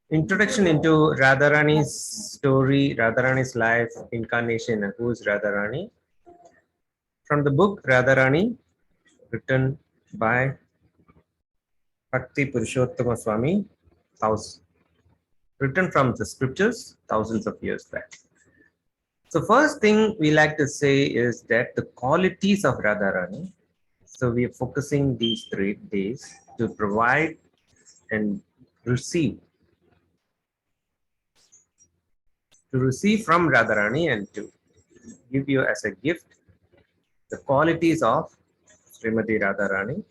Introduction into Radharani's story, Radharani's life, incarnation, and who is Radharani. From the book Radharani, written by Bhakri Purushottama Swami, written from the scriptures thousands of years back. So first thing we like to say is that the qualities of Radharani. So we are focusing these 3 days to provide and receive from Radharani and to give you as a gift the qualities of Srimati RadhaRani,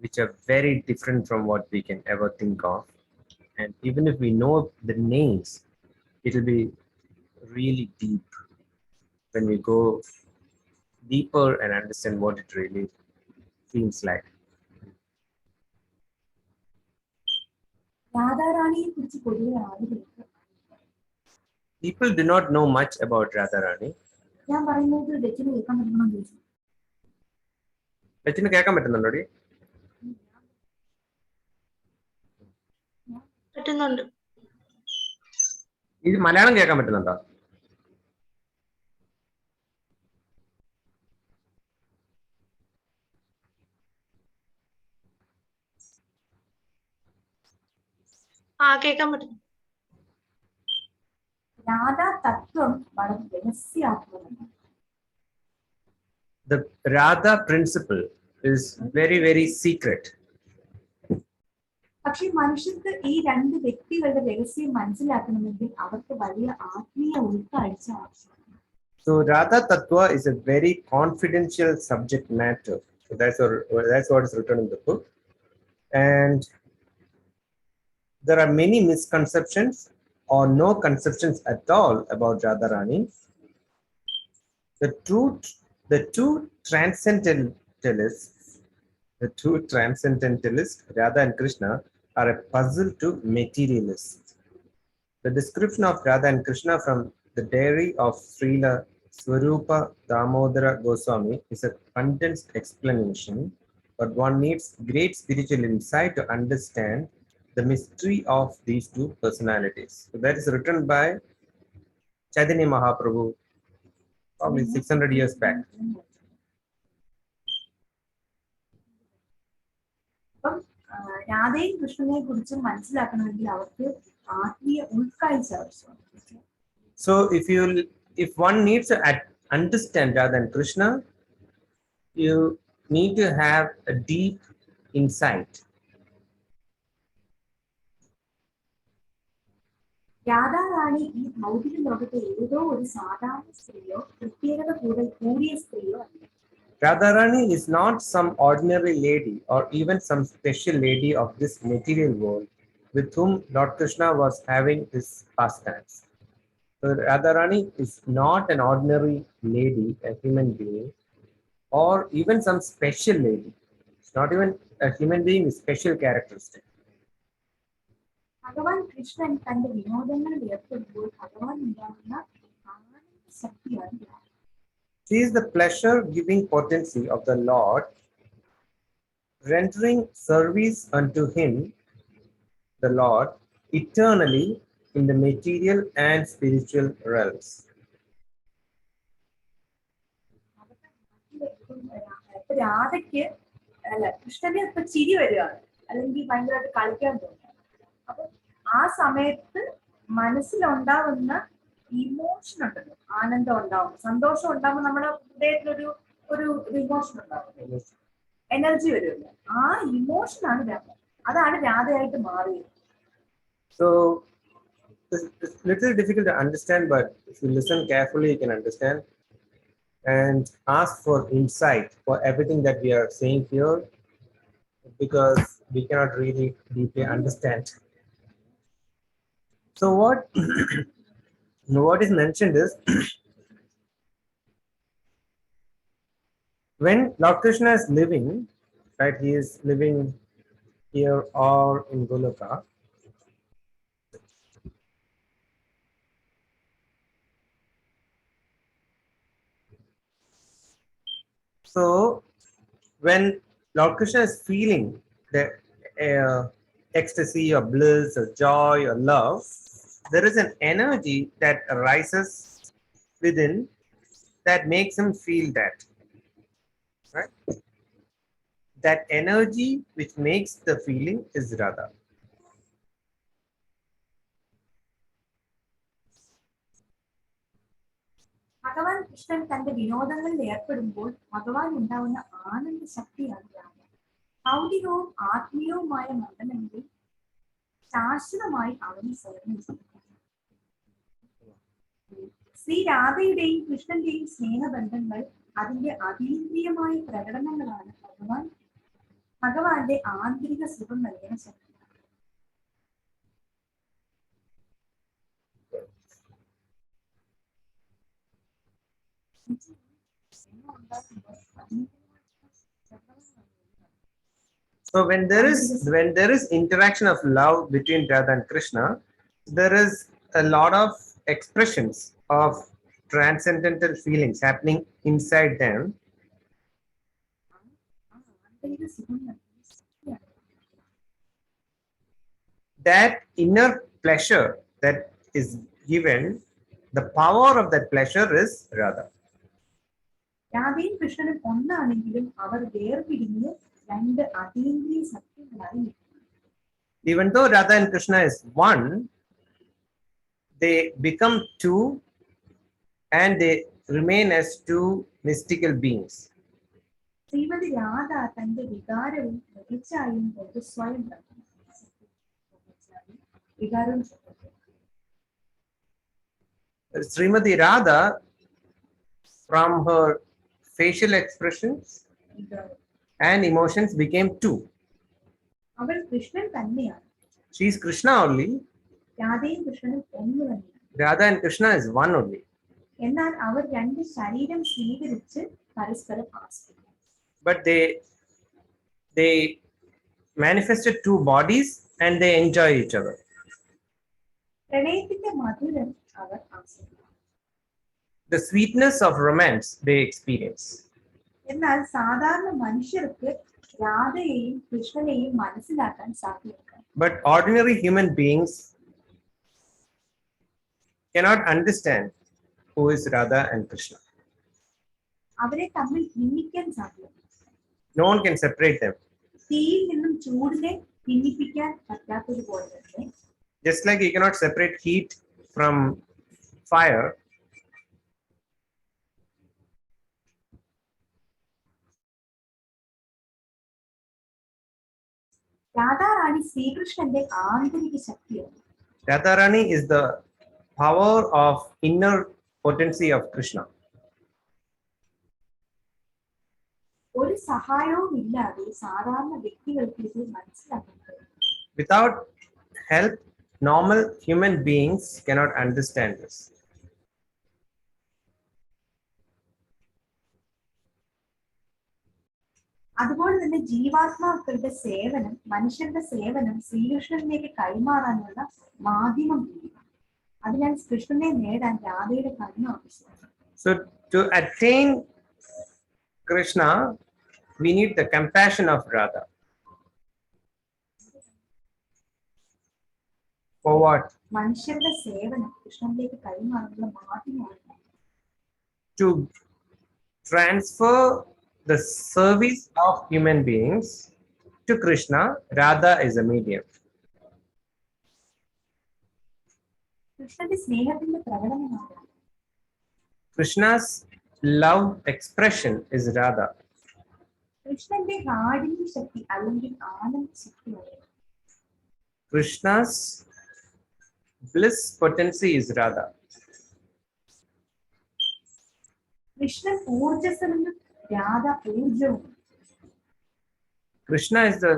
which are very different from what we can ever think of. And even if we know the names, it will be really deep when we go deeper and understand what it really feels like. People do not know much about Radharani. Lechinu കേൾക്കാൻ പറ്റുന്നുണ്ടോടി? പറ്റുന്നുണ്ട്. ഇത് മലയാളം കേൾക്കാൻ പറ്റുന്നുണ്ടോ? കേൾക്കാൻ പറ്റുന്നു. The Radha principle is very, very secret. പക്ഷേ മനുഷ്യർക്ക് ഈ രണ്ട് വ്യക്തികളുടെ രഹസ്യം മനസ്സിലാക്കണമെങ്കിൽ അവർക്ക് വലിയ ആത്മീയ ഉൾക്കാഴ്ച ആവശ്യമാണ്. So Radha Tattva is a very confidential subject matter. So that's what is written in the book. And there are many misconceptions or no conceptions at all about Radharani. The two transcendentalists, Radha and Krishna, are a puzzle to materialists. The description of Radha and Krishna from the diary of Srila Swarupa Damodara Goswami is a condensed explanation, but one needs great spiritual insight to understand the mystery of these two personalities. So that is written by Chaitanya Mahaprabhu probably 600 years back. രാധയും കൃഷ്ണനെ കുറിച്ച് മനസ്സിലാക്കണമെങ്കിൽ അവർക്ക് ആത്മീയ ഉൾക്കാഴ്ച ആവശ്യമാണ്. So if one needs to understand Radha and Krishna, you need to have a deep insight. Radha Rani ഈ ഭൗതിക ലോകത്തെ ഏതോ ഒരു സാധാരണ സ്ത്രീയോ പ്രത്യേകത കൂടിയ സ്ത്രീയോ അല്ല. Radharani is not some ordinary lady or even some special lady of this material world with whom Lord Krishna was having his pastimes. So Radharani is not an ordinary lady, a human being, or even some special lady. It's not even a human being with special characteristics. ഭഗവാൻ കൃഷ്ണൻ തന്റെ വിനോദങ്ങളിൽ ഏർപ്പെടുമ്പോൾ ഭഗവാൻ ഉണ്ടാകുന്ന ആനന്ദ ശക്തിയാണ്. She is the pleasure-giving potency of the Lord, rendering service unto him, the Lord, eternally in the material and spiritual realms. രാധയ്ക്ക് അല്ല കൃഷ്ണന് ഇപ്പൊ ചിരി വരികയാണ്, അല്ലെങ്കിൽ ഭയങ്കരമായിട്ട് കളിക്കാൻ തോന്നുന്നു. അപ്പൊ ആ സമയത്ത് മനസ്സിലുണ്ടാവുന്ന ഇമോഷൻ ഉണ്ടല്ലോ, ആനന്ദം ഉണ്ടാവും, സന്തോഷം ഉണ്ടാവുമ്പോൾ നമ്മുടെ ഹൃദയത്തിലൊരു ഒരു ഇമോഷൻ ഉണ്ടാവും, എനർജി വരുമല്ലോ. ആ ഇമോഷനാണ് രാധ, അതാണ് രാധയായിട്ട് മാറിയത്. So it's little difficult to understand, but if you listen carefully, you can understand and ask for insight for everything that we are saying here, because we cannot really deeply understand. So what is mentioned is when Lord Krishna is living, right, he is living here or in Goloka. So when Lord Krishna is feeling the ecstasy or bliss or joy or love, there is an energy that arises within that makes him feel that. Right? That energy which makes the feeling is Radha. ഭഗവാൻ കൃഷ്ണൻ തന്റെ വിനോദങ്ങളിൽ ഏർപ്പെടുമ്പോൾ ഭഗവാൻ ഉണ്ടാവുന്ന ആനന്ദ ശക്തിയാണ് രാധ. ഭൗതികവും ആത്മീയവുമായ മണ്ഡലങ്ങളിൽ ശാശ്വതമായി അവന് സേവനം ചെയ്യും. ശ്രീ രാധയുടെയും കൃഷ്ണന്റെയും സ്നേഹബന്ധങ്ങൾ അതിന്റെ അതീന്ദ്രിയമായ പ്രകടനങ്ങളാണ് ഭഗവാന്റെ ആന്തരിക സുഖം നൽകുന്ന ശക്തി. So when there is interaction of love between Radha and Krishna, there is a lot of expressions of transcendental feelings happening inside them. That inner pleasure that is given, the power of that pleasure is Radha. രാധയും കൃഷ്ണനും ഒന്നാണെങ്കിലും അവർ വേർപിരിഞ്ഞ് രണ്ട് അതീന്ദ്രിയ സത്യങ്ങളായി. Even though Radha and Krishna is one, they become two and they remain as two mystical beings. Shrimati Radha തന്റെ വികാരവും പ്രതിച്ഛായയും കൊണ്ട് സ്വയം വികാരവും Srimati Radha, from her facial expressions and emotions, became two. അവൾ കൃഷ്ണൻ തന്നെയാണ്. She is Krishna only. രാധയും കൃഷ്ണനും ഒന്ന് തന്നെയാണ്. Radha and Krishna is one only. എന്നാൽ അവർ രണ്ട് ശരീരം സ്വീകരിച്ച് പരസ്പരം ആശ്രയിക്കുന്നു. But they manifested two bodies and they enjoy each other. പ്രണയത്തിന്റെ മധുരം അവർ ആസ്വദിക്കുന്നു. The sweetness of romance they experience. എന്നാൽ സാധാരണ മനുഷ്യർക്ക് രാധയെയും കൃഷ്ണനെയും മനസ്സിലാക്കാൻ സാധ്യമല്ല. But ordinary human beings cannot understand who is Radha and Krishna. അവരെ തമ്മിൽ ഭിന്നിക്കാൻ സാധ്യമല്ല. No one can separate them. തീയിൽ നിന്നും ചൂടിനെ ഭിന്നിപ്പിക്കാൻ പറ്റാത്തതുപോലെ തന്നെ Just like you cannot separate heat from fire, Radha Rani ശ്രീകൃഷ്ണന്റെ ആന്തരിക ശക്തിയാണ്. RadhaRani is the power of inner potency of Krishna. ഒരു സഹായവും ഇല്ലാതെ സാധാരണ വ്യക്തികൾക്ക് ഇത് മനസ്സിലാക്കാൻ കഴിയും. Without help, normal human beings cannot understand this. അതുപോലെ തന്നെ ജീവാത്മാക്കളുടെ സേവനം, മനുഷ്യരുടെ സേവനം ശ്രീകൃഷ്ണനിലേക്ക് കൈമാറാനുള്ള മാധ്യമം കൂടിയാണ്. അതിനാൽ കൃഷ്ണനെ നേടാൻ രാധയുടെ കരുണ ആവശ്യമാണ്. So to attain Krishna, we need the compassion of Radha. For what? മനുഷ്യരുടെ സേവനം കൃഷ്ണനിലേക്ക് കൈമാറാനുള്ള മാധ്യമമാണ്. To transfer the service of human beings to Krishna, Radha is a medium. കൃഷ്ണന്റെ സ്നേഹത്തിന്റെ പ്രകടനമാണ്. Krishna's love expression is Radha. കൃഷ്ണന്റെ കാഠിന്യ ശക്തി അല്ലെങ്കിൽ ആനന്ദ ശക്തിയാണ്. Krishna's bliss potency is Radha. Krishnan ഊർജസ്വലും Radha ഊർജവും. Krishna is the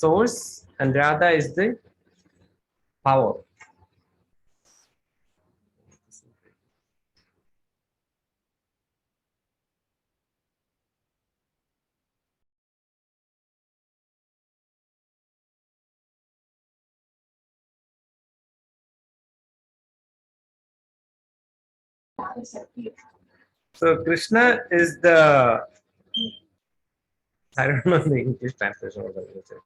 source and Radha is the power. So Krishna is the, I don't know the English translation of that.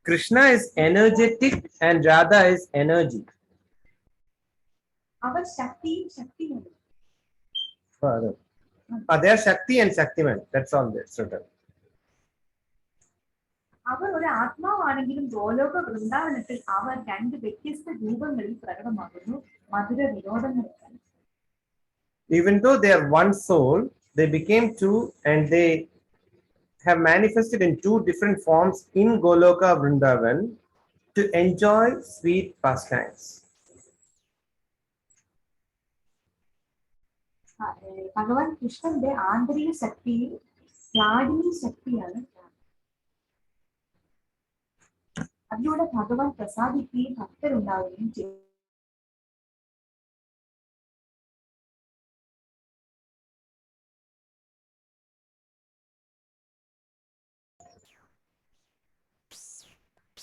Krishna is energetic and Radha is energy. അവർ ശക്തിയും ശക്തിയാണ്. Father. They are Shakti and Shaktiman. That's all that's written. അവർ ഒരു ആത്മാവാണെങ്കിലും ഗോലോക വൃന്ദാവനത്തിൽ അവർ രണ്ട് വ്യത്യസ്ത രൂപങ്ങളിൽ പ്രകടമാകുന്നു. മധുര വിനോദങ്ങളാണ്. Even though they are one soul, they became two and they have manifested in two different forms in Goloka Vrindavan to enjoy sweet pastimes. ഭഗവാൻ കൃഷ്ണന്റെ ആന്തരിക ശക്തിയിൽ ലാഡിനി ശക്തിയാണ്. അതിലൂടെ ഭഗവാൻ പ്രസാദിക്കുകയും ഭക്തരുണ്ടാവുകയും ചെയ്തു.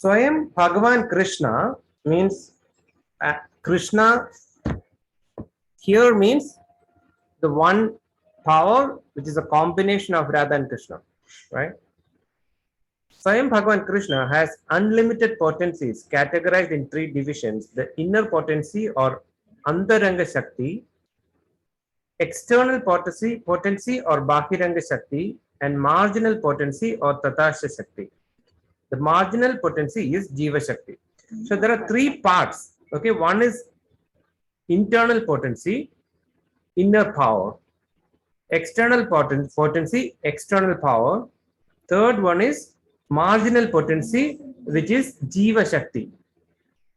Swayam Bhagavan Krishna means Krishna here means the one power which is a combination of Radha and Krishna, right? Swayam Bhagavan Krishna has unlimited potencies categorized in three divisions: the inner potency or Antaranga Shakti, external potency or Bahiranga Shakti, and marginal potency or Tatasha Shakti. The marginal potency is Jiva Shakti. So there are three parts. Okay, one is internal potency, inner power. External potency, external power. Third one is marginal potency, which is Jiva Shakti.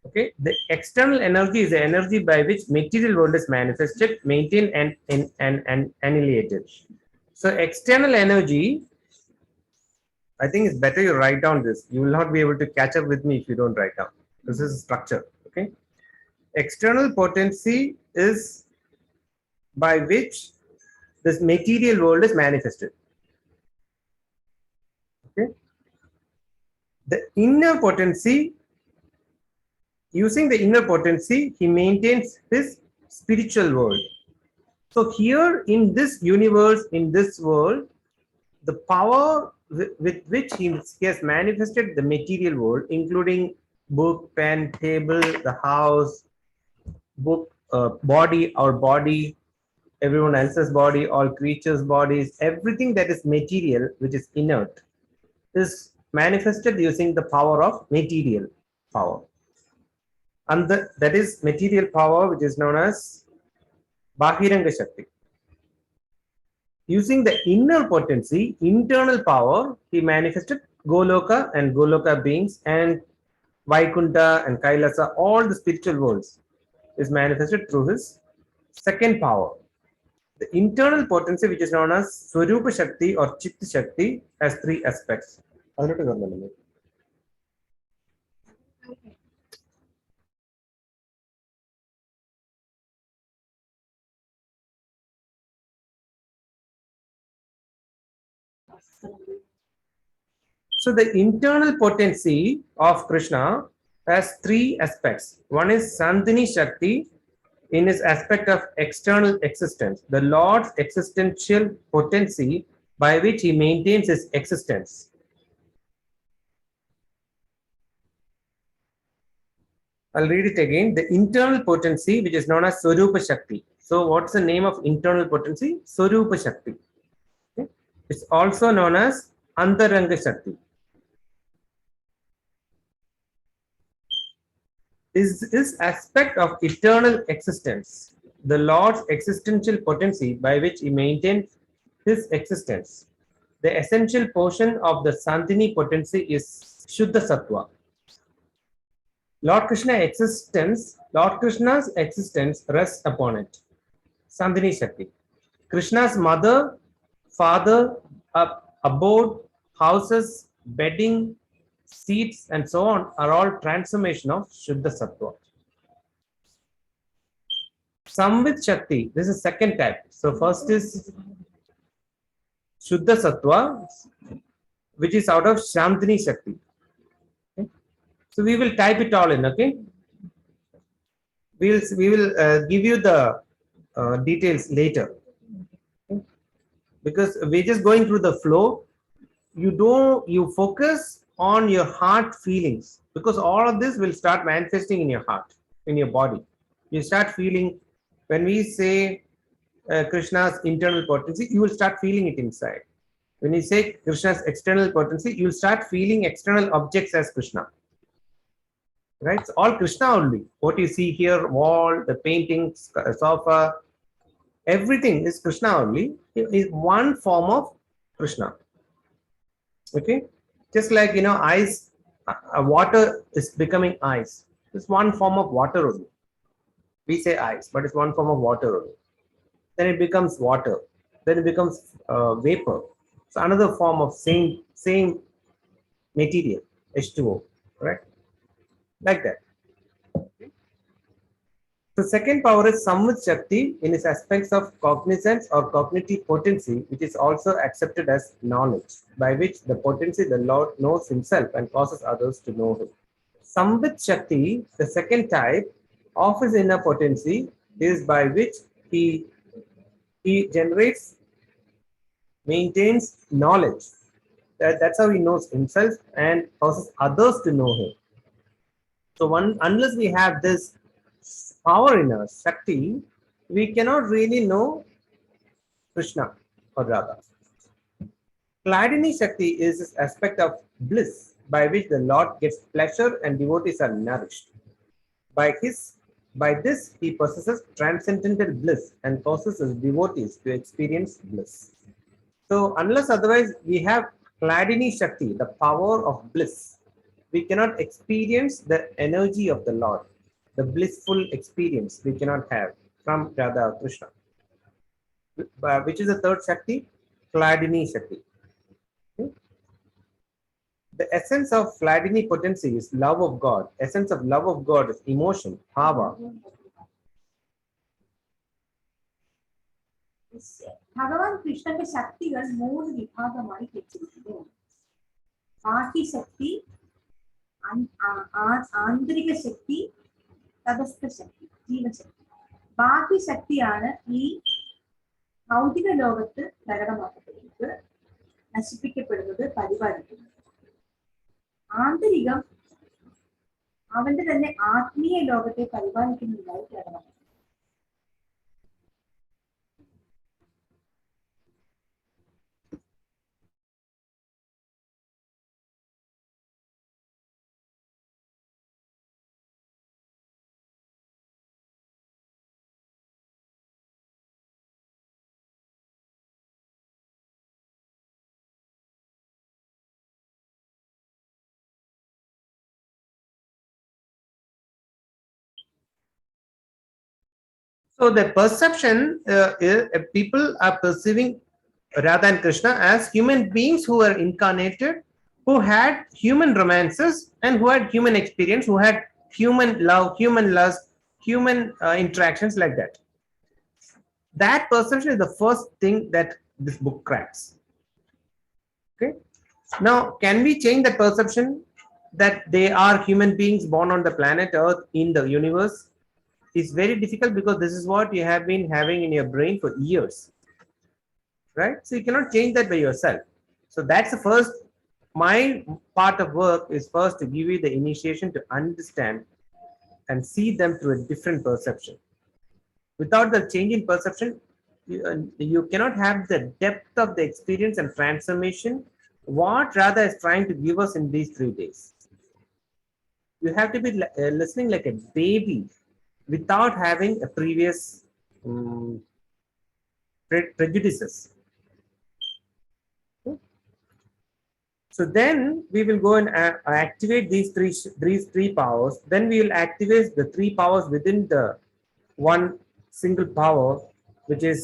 Okay, the external energy is the energy by which material world is manifested, maintained, and annihilated. So external energy, I think it's better you write down this. You will not be able to catch up with me if you don't write down. This is structure. Okay. External potency is by which this material world is manifested. Okay. The inner potency, using the inner potency, he maintains his spiritual world. So here in this universe, in this world, the power with which he has manifested the material world, including book, pen, table, the house, book, body, our body, everyone else's body, all creatures' bodies, everything that is material, which is inert, is manifested using the power of material power. And that is material power, which is known as Bahiranga Shakti. Using the inner potency, internal power, he manifested Goloka and Goloka beings and Vaikunta and Kailasa, all the spiritual worlds is manifested through his second power. The internal potency, which is known as Swarupa Shakti or Chitta Shakti, has three aspects. So the internal potency of Krishna has three aspects. One is Sandhini Shakti in his aspect of external existence, the Lord's existential potency by which he maintains his existence. I'll read it again. The internal potency, which is known as Swarupa Shakti. So what's the name of internal potency? Swarupa Shakti. Okay. It's also known as Antaranga Shakti. Is this aspect of eternal existence, the Lord's existential potency by which he maintains his existence. The essential portion of the Sandhini potency is Shuddha Sattva. Lord Krishna's existence rests upon it. Sandhini Shakti. Krishna's mother, father, abode, houses, bedding, seats, and so on are all transformation of Shuddha Sattva. Samvit Shakti, this is second type. So first is Shuddha Sattva, which is out of Shandini Shakti. Okay. So we will type it all in, okay? We will give you the details later. Okay. Because we're just going through the flow. You focus on your heart feelings, because all of this will start manifesting in your heart, in your body. You start feeling, when we say Krishna's internal potency, you will start feeling it inside. When you say Krishna's external potency, you will start feeling external objects as Krishna. Right? It's all Krishna only. What you see here, wall, the paintings, sofa, everything is Krishna only. It is one form of Krishna. Okay? Just like, ice, water is becoming ice. It's one form of water only. We say ice, but it's one form of water only. Then it becomes water. Then it becomes vapor. So another form of same material, H2O, right? Like that. The second power is Samvit Shakti in its aspects of cognizance or cognitive potency, which is also accepted as knowledge, by which the potency the Lord knows himself and causes others to know him. Samvit Shakti, the second type of his inner potency, is by which he generates, maintains knowledge. That's how he knows himself and causes others to know him. So unless we have this power in us, Shakti, we cannot really know Krishna or Radha. Kladini Shakti is this aspect of bliss by which the Lord gets pleasure and devotees are nourished. By this he possesses transcendental bliss and causes his devotees to experience bliss. So unless otherwise we have Kladini Shakti, the power of bliss, we cannot experience the energy of the Lord, the blissful experience we cannot have from Radha or Krishna. Which is the third Shakti? Kladini Shakti. Okay? The essence of Kladini potency is love of God. Essence of love of God is emotion, bhava. ഭഗവാൻ കൃഷ്ണന്റെ ശക്തികൾ 3 വിഭാഗമായി തിരിച്ചിരിക്കുന്നു. ബാഹ്യ ശക്തി, ആന്തരിക ശക്തി, തടസ്ഥ ശക്തി, ജീവശക്തി. ബാഹ്യ ശക്തിയാണ് ഈ ഭൗതിക ലോകത്ത് പ്രകടമാക്കപ്പെടുന്നത്, നശിപ്പിക്കപ്പെടുന്നത്, പരിപാലിക്കുന്നത്. ആന്തരികം അവന്റെ തന്നെ ആത്മീയ ലോകത്തെ പരിപാലിക്കുന്നതായി പ്രകടമാക്കുന്നു. So the perception people are perceiving Radha and Krishna as human beings who were incarnated, who had human romances and who had human experience, who had human love, human lust, human interactions like that. That perception is the first thing that this book cracks. Okay. Now, can we change that perception that they are human beings born on the planet Earth in the universe? It's very difficult because this is what you have been having in your brain for years, right? So you cannot change that by yourself. So that's the first, my part of work is first to give you the initiation to understand and see them through a different perception. Without the change in perception, you cannot have the depth of the experience and transformation what Radha is trying to give us in these 3 days. You have to be listening like a baby without having a previous prejudices. So then we will go and activate these three powers. Then we will activate the 3 powers within the one single power, which is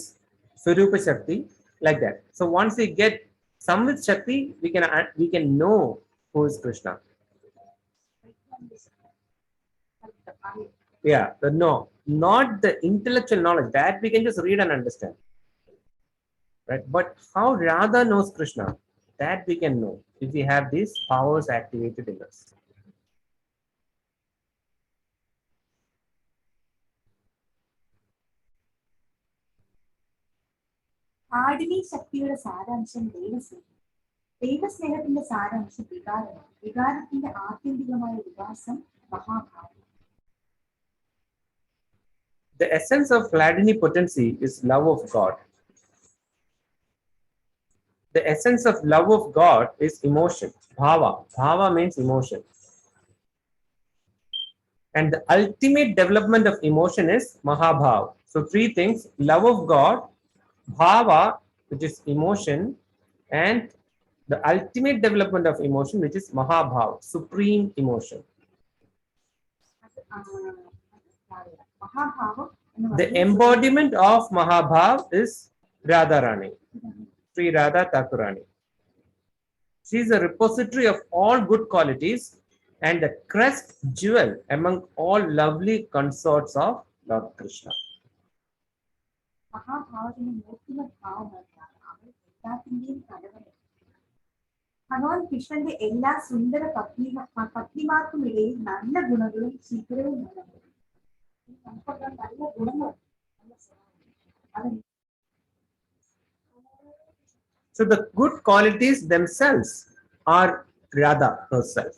Swarupa Shakti, like that. So once we get Samvit Shakti, we can know who is Krishna. Yeah, not the intellectual knowledge that we can just read and understand, right? But how Radha knows Krishna, that we can know if we have these powers activated in us. ആടിനി ശക്തിയുടെ സാരാംശം ദേവസ്നേഹം. ദൈവസ്നേഹത്തിന്റെ സാരാംശം വികാരമാണ്. വികാരത്തിന്റെ ആത്യന്തികമായ വികാസം മഹാഭാവം. The essence of Vladini potency is love of God. The essence of love of God is emotion. Bhava. Bhava means emotion. And the ultimate development of emotion is Mahabhav. So three things: love of God, Bhava, which is emotion, and the ultimate development of emotion, which is Mahabhav, supreme emotion. മഹാഭാവം എന്ന് The പറയുന്നത് embodiment of Mahabhav is RadhaRani, Sri Radha Thakurani. She is a repository of all good qualities and the crest jewel among all lovely consorts of Lord Krishna. മഹാഭാവത്തിന്റെ മൂർത്തിമ ഭാവമാണ്. അവൾ എല്ലാത്തിന്റെയും തലവനാണ്. ഭഗവാൻ കൃഷ്ണന്റെ എല്ലാ സുന്ദര പത്നിമാർക്കുമിടയിൽ നല്ല ഗുണങ്ങളും ശീഘ്രവും നടന്നു. നമുക്കൊക്കെ നല്ല ഗുണങ്ങൾ, നല്ല സ്വഭാവം. So the good qualities themselves are Radha herself.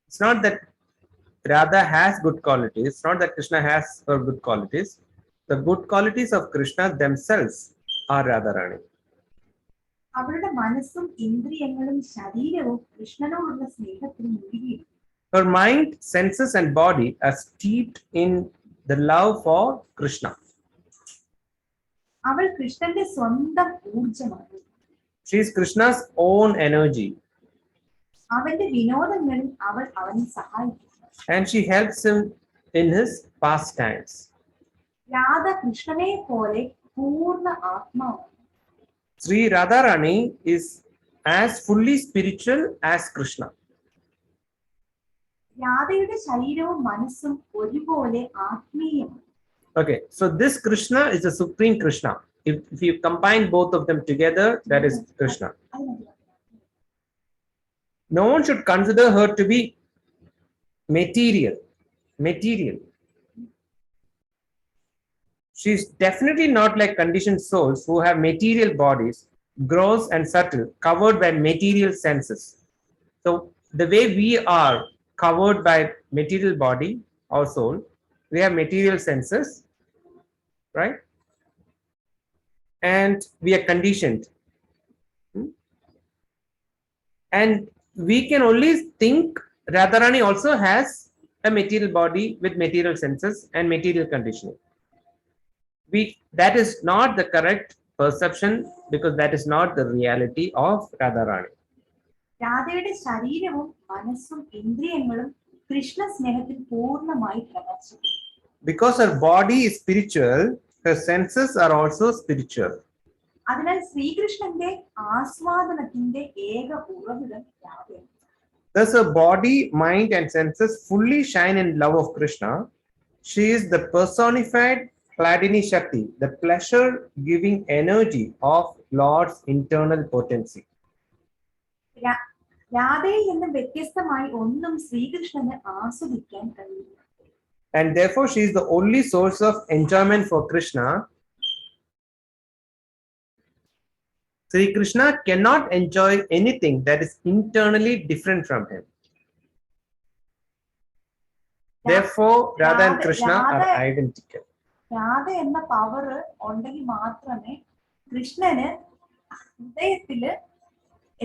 It's not that Radha has good qualities. It's not that Krishna has her good qualities. The good qualities of Krishna themselves are RadhaRani. അവളുടെ മനസ്സും ഇന്ദ്രിയങ്ങളും ശരീരവും കൃഷ്ണനോടുള്ള സ്നേഹത്തിൽ മുഴുകിയിരുന്നു. Her mind, senses, and body are steeped in the love for Krishna. അവൾ കൃഷ്ണന്റെ സ്വന്തം ഊർജമാണ്. She is Krishna's own energy. അവന്റെ വിനോദങ്ങളിൽ അവൾ അവനെ സഹായിക്കുന്നു. And she helps him in his pastimes. Radha കൃഷ്ണനെ പോലെ പൂർണ്ണ ആത്മാവാണ്. Sri RadhaRani is as fully spiritual as Krishna. രാധയുടെ ശരീരവും മനസ്സും ഒരുപോലെ ആത്മീയമാണ്. Okay, so this Krishna is the supreme Krishna. If you combine both of them together, that is Krishna. No one should consider her to be material. She's definitely not like conditioned souls who have material bodies, gross and subtle, covered by material senses. So the way we are covered by material body or soul, we have material senses, right? And we are conditioned. And we can only think RadhaRani also has a material body with material senses and material conditioning. That is not the correct perception, because that is not the reality of RadhaRani. രാധയുടെ ശരീരവും മനസ്സും ഇന്ദ്രിയങ്ങളും കൃഷ്ണ സ്നേഹത്തിൽ പൂർണ്ണമായി പ്രകാശിക്കുന്നു. Because her body is spiritual, her senses are also spiritual. അതിനാൽ ശ്രീകൃഷ്ണന്റെ ആസ്വാദനത്തിന്റെ ഏക ഉറവിടം രാധയാണ്. Thus her body, mind and senses fully shine in love of Krishna. She is the personified Vladini Shakti, the pleasure-giving energy of Lord's internal potency. രാധയിൽ നിന്നും വ്യത്യസ്തമായി ഒന്നും ശ്രീകൃഷ്ണന് ആസ്വദിക്കാൻ കഴിയില്ല. And therefore she is the only source of enjoyment for Krishna. Sri Krishna cannot enjoy anything that is internally different from him. Therefore Radha and Krishna are identical. Radha എന്ന power ഉണ്ടെങ്കിൽ മാത്രമേ കൃഷ്ണന് ഹൃദയത്തില്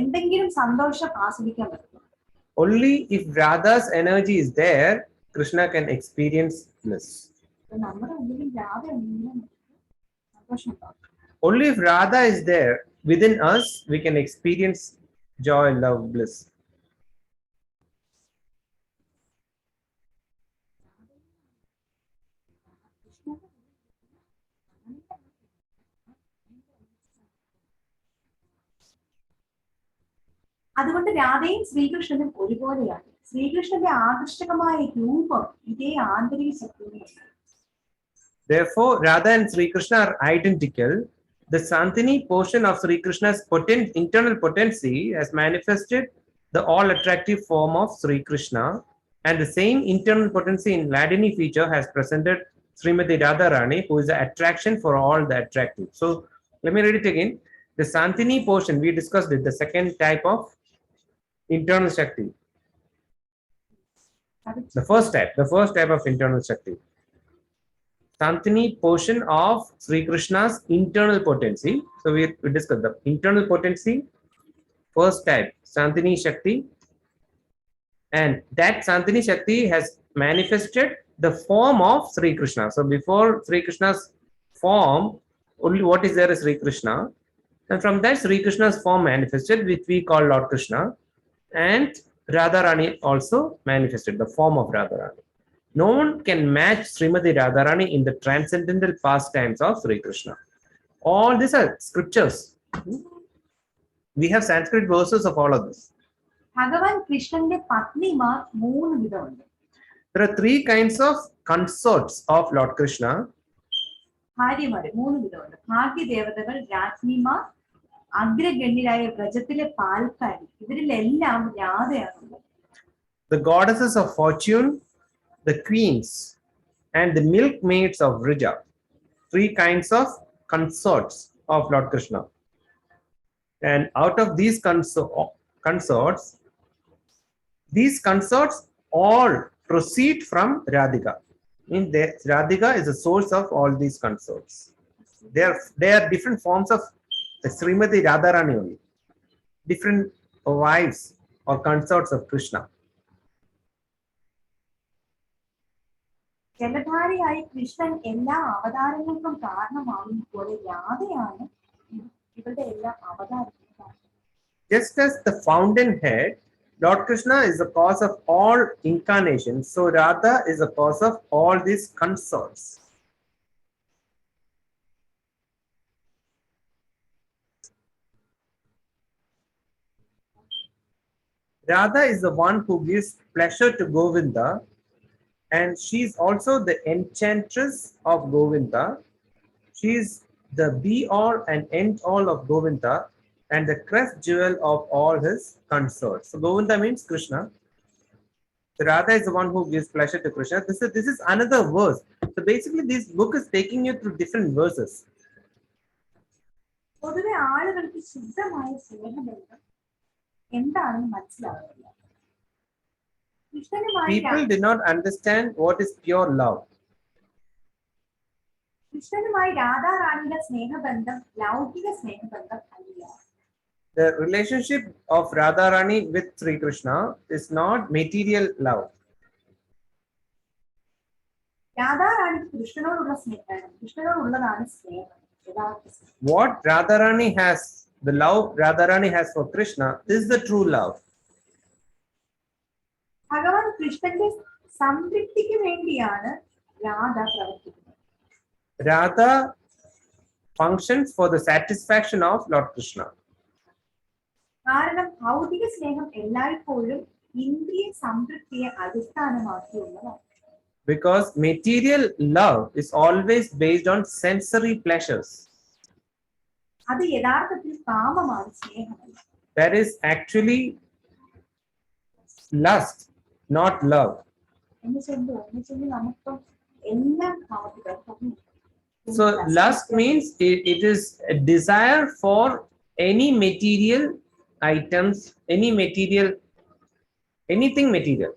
എന്തെങ്കിലും സന്തോഷം ആസ്വദിക്കാൻ പറ്റൂ. Only if Radha's energy is there, Krishna can experience bliss. നമ്മുടെ ഉള്ളിൽ രാധ ഉണ്ടെങ്കിലും സന്തോഷം ഉണ്ടാവും. Only if Radha is there within us, we can experience joy, love, bliss. അതുകൊണ്ട് രാധയും ശ്രീകൃഷ്ണനും ഒരുപോലെയാണ്. ശ്രീകൃഷ്ണന്റെ ആകർഷകമായ രൂപം ഇതേ ആന്തരിക ശക്തിയാണ്. Therefore, Radha and Sri Krishna are identical. The Santini portion of Sri Krishna's internal potency has manifested the all-attractive form of Sri Krishna, and the same internal potency in Vladini feature has presented Srimati RadhaRani, who is the attraction for all the attractive. So, let me read it again. The Santini portion, we discussed it, the second type of internal Shakti. The first type of internal Shakti. Santini portion of Sri Krishna's internal potency. So we discussed the internal potency, first type, Santini Shakti. And that Santini Shakti has manifested the form of Sri Krishna. So before Sri Krishna's form, only what is there is Sri Krishna. And from that Sri Krishna's form manifested, which we call Lord Krishna. And RadhaRani also manifested the form of RadhaRani. No one can match Srimati RadhaRani in the transcendental pastimes of Sri Krishna. All these are scriptures. We have Sanskrit verses of all of this. ഭഗവാൻ കൃഷ്ണന്റെ പത്നിമാർ 3 വിധമുണ്ട്. There are 3 kinds of consorts of Lord Krishna. ഭാര്യമാര് 3 വിധമുണ്ട്. ഭാഗ്യദേവതകൾ, രാജ്ഞിമാർ, അഗ്രഗണ്യരായ വ്രജത്തിലെ പാൽക്കാരി. ഇവരിലെല്ലാം രാധയാണുള്ളത്. The goddesses of fortune, the queens, and the milkmaids of Vrija. 3 kinds of consorts of Lord Krishna. And out of these consorts all proceed from Radhika. Radhika is the source of all these consorts. They are different forms of Srimati RadhaRani only. Different wives or consorts of Krishna. ജലധാരിയായി Krishnan എല്ലാ അവതാരങ്ങൾക്കും കാരണമാകുന്ന പോലെ രാധയാണ് ഇവരുടെ എല്ലാ അവതാരങ്ങൾക്കും. Just as the fountainhead, Lord Krishna is the cause of all incarnations, so Radha is the cause of all these consorts. Radha is the one who gives pleasure to Govinda, and she is also the enchantress of Govinda. She is the be-all and end-all of Govinda, and the crest jewel of all his consorts. So Govinda means Krishna. So Radha is the one who gives pleasure to Krishna. This is another verse. So basically this book is taking you through different verses. പൊതുവെ ആളുകൾക്ക് ശുദ്ധമായ സ്നേഹബന്ധം എന്താണെന്ന് മനസ്സിലാവില്ല. People did not understand what is pure love. കൃഷ്ണനുമായി രാധാറാണിയുടെ സ്നേഹബന്ധം ലൗകിക സ്നേഹബന്ധം അല്ല. The relationship of RadhaRani with Sri Krishna is not material love. രാധാറാണിക്ക് കൃഷ്ണനോടുള്ള സ്നേഹമാണ്, കൃഷ്ണനോടുള്ളതാണ് സ്നേഹം. What RadhaRani has, the love RadhaRani has for Krishna is the true love. ഭഗവാൻ കൃഷ്ണന്റെ സംതൃപ്തിക്ക് വേണ്ടിയാണ് രാധ പ്രവർത്തിക്കുന്നത്. Radha functions for the satisfaction of Lord Krishna. കാരണം ഭൗതിക സ്നേഹം എല്ലായ്പ്പോഴും ഇന്ദ്രിയ സംതൃപ്തിയെ അടിസ്ഥാനമാക്കിയുള്ളതാണ്. Because material love is always based on sensory pleasures. അത് യഥാർത്ഥത്തിൽ കാമമാണ്, സ്നേഹമല്ല. That is actually lust, not love. So lust means it is a desire for any material items, anything material.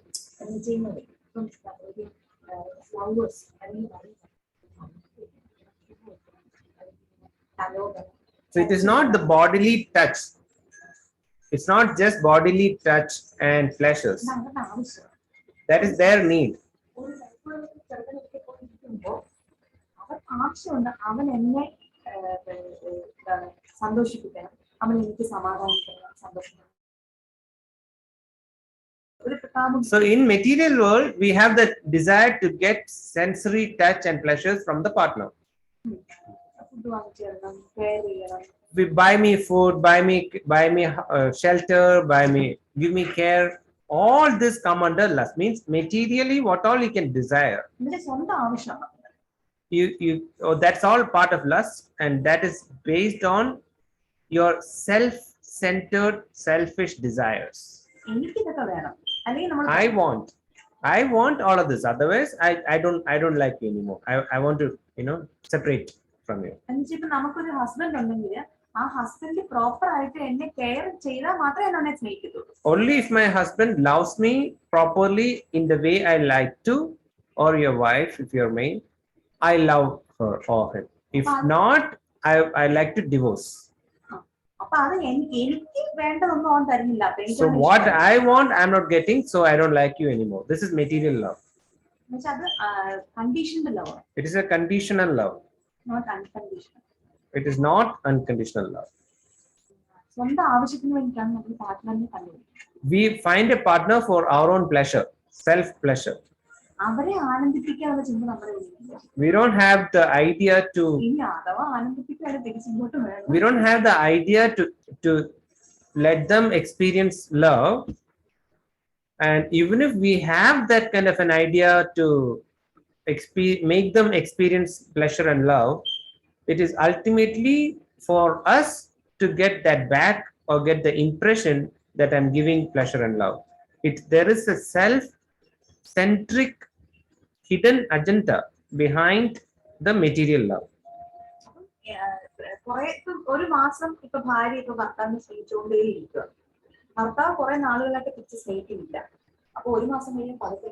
So it is not the bodily touch. It's not just bodily touch and pleasures. That is their need. ആവശ്യമുണ്ട്, അവൻ എന്നെ സന്തോഷിപ്പിക്കണം, അവൻ എനിക്ക് സമാധാനം തരണം, സന്തോഷിക്കണം. So in material world, we have the desire to get sensory touch and pleasures from the partner. We buy me food, buy me shelter, give me care. All this come under lust. Means materially, what all you can desire. That's all part of lust, and that is based on your self-centered, selfish desires. I want all of this. Otherwise, I don't like you anymore. I want to, separate from you. നമുക്കൊരു husband ഉണ്ടെങ്കിൽ ആ husband proper ആയിട്ട് എന്നെ care ചെയ്താൽ മാത്രമേ എന്നെ സ്നേഹിക്കത്തുള്ളൂ. Only if my husband loves me properly in the way I like to, or your wife, if you're male, I love her or him. If not, I like to divorce. അപ്പൊ അത് എനിക്ക് വേണ്ടതൊന്നും അവൻ തരുന്നില്ല. So what I want, I'm not getting, so I don't like you anymore. This is material love. അത് conditional love. It is a conditional love. Not unconditional. It is not unconditional love. സ്വന്തം ആവശ്യത്തിന് വേണ്ടിയിട്ടാണ് നമ്മൾ പാർട്ട്ണറിനെ കണ്ടുപിടിക്കുന്നത്. We find a partner for our own pleasure, self pleasure. അവരെ ആനന്ദിപ്പിക്കാനുള്ള ചിന്ത നമ്മുടെ ഉള്ളിലില്ല. We don't have the idea to. ഇനി അഥവാ ആനന്ദിപ്പിക്കാതെ തിരിച്ചിങ്ങോട്ട് വേണം. We don't have the idea to let them experience love. And even if we have that kind of an idea to make them experience pleasure and love, it is ultimately for us to get that back or get the impression that I'm giving pleasure and love. There is a self-centric hidden agenda behind the material love. ഒരു മാസം ഇപ്പൊ ഭാര്യ ഇപ്പൊ ഭർത്താവിനെ സ്നേഹിച്ചുകൊണ്ടേയിരിക്കുക. ഭർത്താവ് കുറെ നാളുകളായിട്ട് തിരിച്ച് സ്നേഹിക്കുന്നില്ല. അപ്പൊ ഒരു മാസം കഴിഞ്ഞ് പതുക്കെ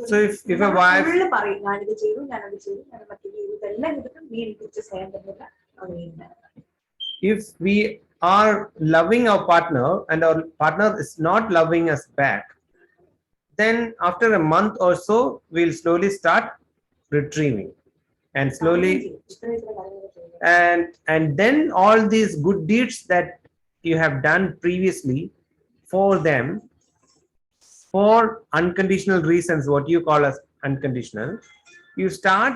So if a wife പറയും ഞാനിത് ചെയ്തു, ഞാനത് ചെയ്തു, ഞാൻ മറ്റു ചെയ്തു, ഇതെല്ലാം ചെയ്തിട്ടും നീ എനിക്ക് തിരിച്ച് സ്നേഹം തന്നില്ല, അത് if we are loving our partner and our partner is not loving us back, then after a month or so we'll slowly start retrieving and slowly and then all these good deeds that you have done previously for them for unconditional reasons, what you call as unconditional, you start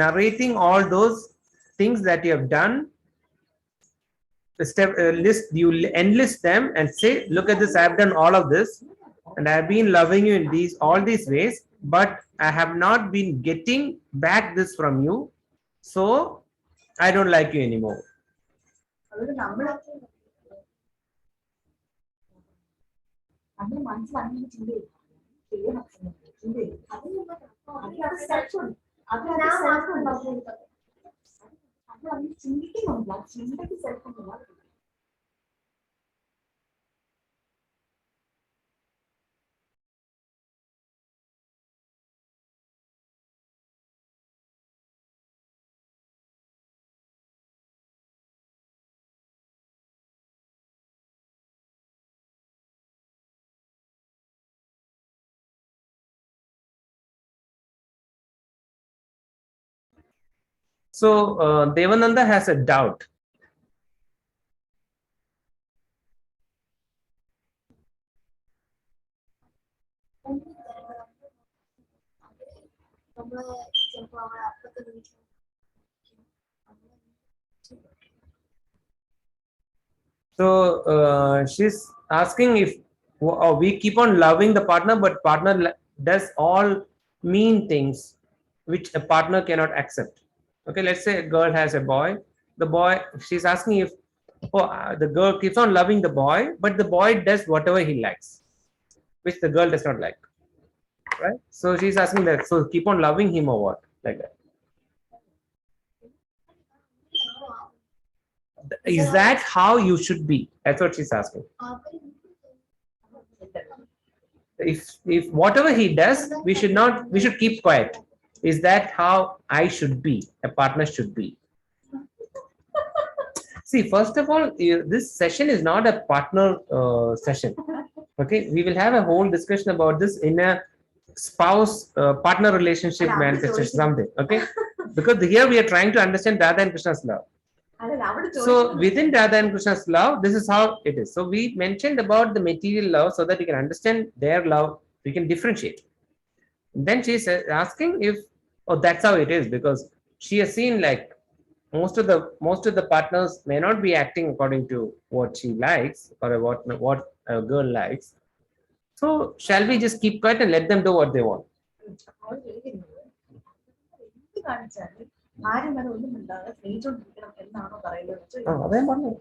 narrating all those things that you have done. You enlist them and say, look at this, I have done all of this and I have been loving you in all these ways, but I have not been getting back this from you, so I don't like you anymore. So Devananda has a doubt. So she's asking if we keep on loving the partner, but partner does all mean things which a partner cannot accept. Okay, let's say a girl has a boy. She's asking if the girl keeps on loving the boy, but the boy does whatever he likes, which the girl does not like, right? So she's asking that, so keep on loving him or what, like that. Is that how you should be? That's what she's asking. If whatever he does, we should keep quiet. Is that how I should be, a partner should be? See, first of all, this session is not a partner session. Okay, we will have a whole discussion about this in a spouse partner relationship manifestation something. Okay, because here we are trying to understand Radha and Krishna's love. So within Radha and Krishna's love, this is how it is. So we mentioned about the material love so that you can understand their love, we can differentiate. Then she is asking if, oh, that's how it is, because she has seen like most of the partners may not be acting according to what she likes or what a girl likes. So shall we just keep quiet and let them do what they want? ആരും വരെ ഒന്നും ഉണ്ടാകാതെ സ്നേഹിച്ചോണ്ടിരിക്കണം എന്നാണോ പറയുന്നത്? അതേ പറഞ്ഞു.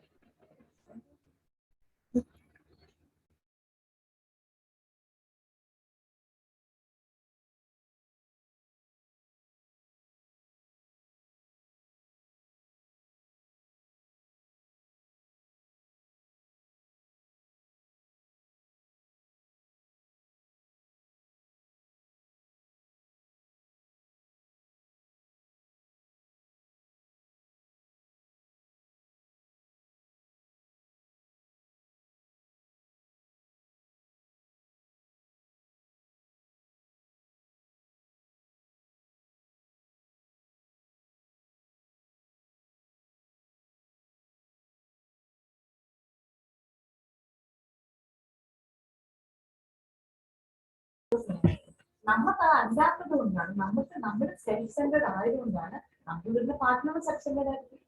നമുക്ക് അറിയാത്തത് കൊണ്ടാണ്, നമുക്ക് നമ്മുടെ സെൽഫ് സെന്റർഡ് ആയതുകൊണ്ടാണ് നമ്മളുടെ പാർട്ട്ണർ സെൽഫ് സെന്റർഡ് ആയിരിക്കും.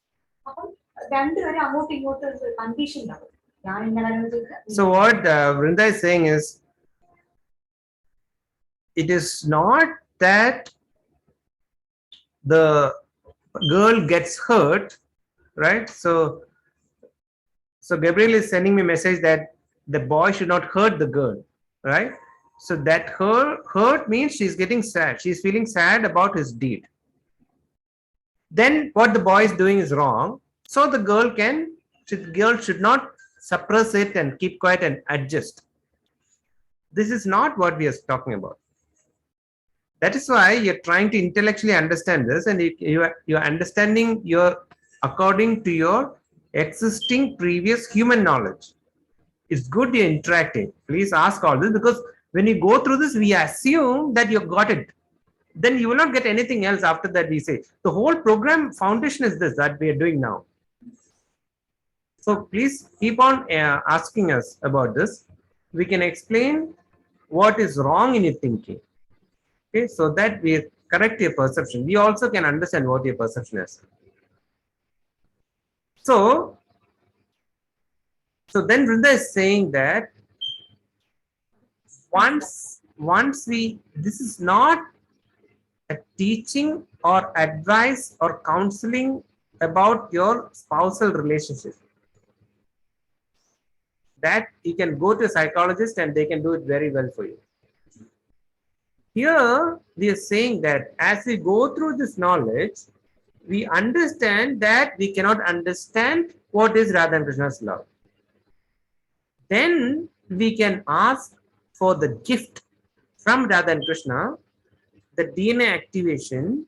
അപ്പം രണ്ടുപേരും അങ്ങോട്ടും ഇങ്ങോട്ടും കണ്ടീഷൻ ഉണ്ടാവും. ഞാൻ ഇങ്ങനെ ചെയ്ത്. So what Vrinda is saying is, it is not that the girl gets hurt, right? So Gabriel is sending me a message that the boy should not hurt the girl, right? So that hurt means she's getting sad. She's feeling sad about his deed. Then what the boy is doing is wrong. So the girl should not suppress it and keep quiet and adjust. This is not what we are talking about. That is why you're trying to intellectually understand this, and you're understanding according to your existing previous human knowledge. It's good you're interacting. Please ask all this, because when you go through this, we assume that you got it. Then you will not get anything else after that, we say. The whole program foundation is this that we are doing now. So please keep on asking us about this. We can explain what is wrong in your thinking. Okay, so that we correct your perception. We also can understand what your perception is. So then Vrinda is saying that once this is not a teaching or advice or counseling about your spousal relationship. That you can go to a psychologist and they can do it very well for you. Here we are saying that as we go through this knowledge, we understand that we cannot understand what is Radha and Krishna's love. Then we can ask for the gift from Radha and Krishna, the DNA activation,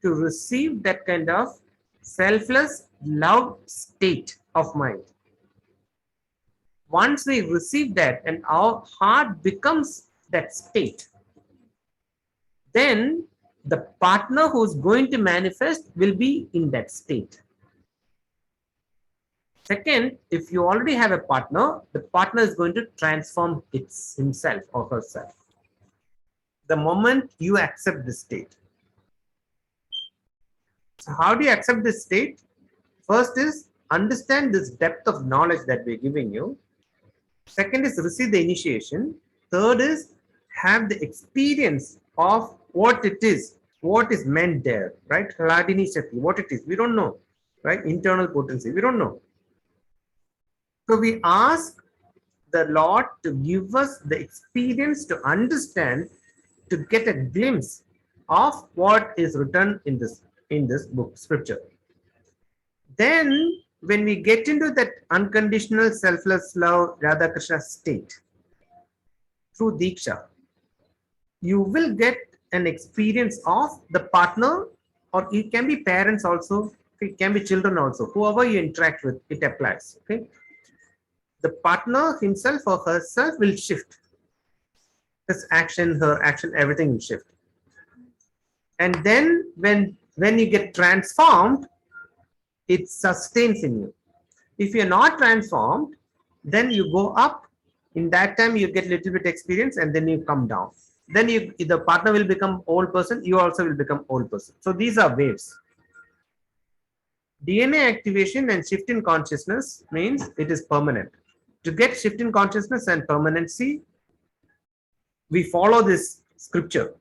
to receive that kind of selfless love state of mind. Once we receive that and our heart becomes that state, then the partner who's going to manifest will be in that state. Second, if you already have a partner, the partner is going to transform himself or herself the moment you accept this state. So how do you accept this state? First is understand this depth of knowledge that we're giving you. Second is receive the initiation. Third is have the experience of what it is, what is meant there, right? Hladini Shakti, what it is, we don't know, right? Internal potency, we don't know. So we ask the Lord to give us the experience to understand, to get a glimpse of what is written in this book, Scripture. Then when we get into that unconditional selfless love Radha Krishna state through Diksha, you will get an experience of the partner, or it can be parents also, it can be children also, whoever you interact with, it applies. Okay, the partner himself or herself will shift. His action, her action, everything will shift. And then when you get transformed, it sustains in you. If you're not transformed, then you go up. In that time, you get little bit experience, and then you come down. Then the partner will become old person, you also will become old person. So these are waves. DNA activation and shift in consciousness means it is permanent. To get shift in consciousness and permanency, we follow this scripture.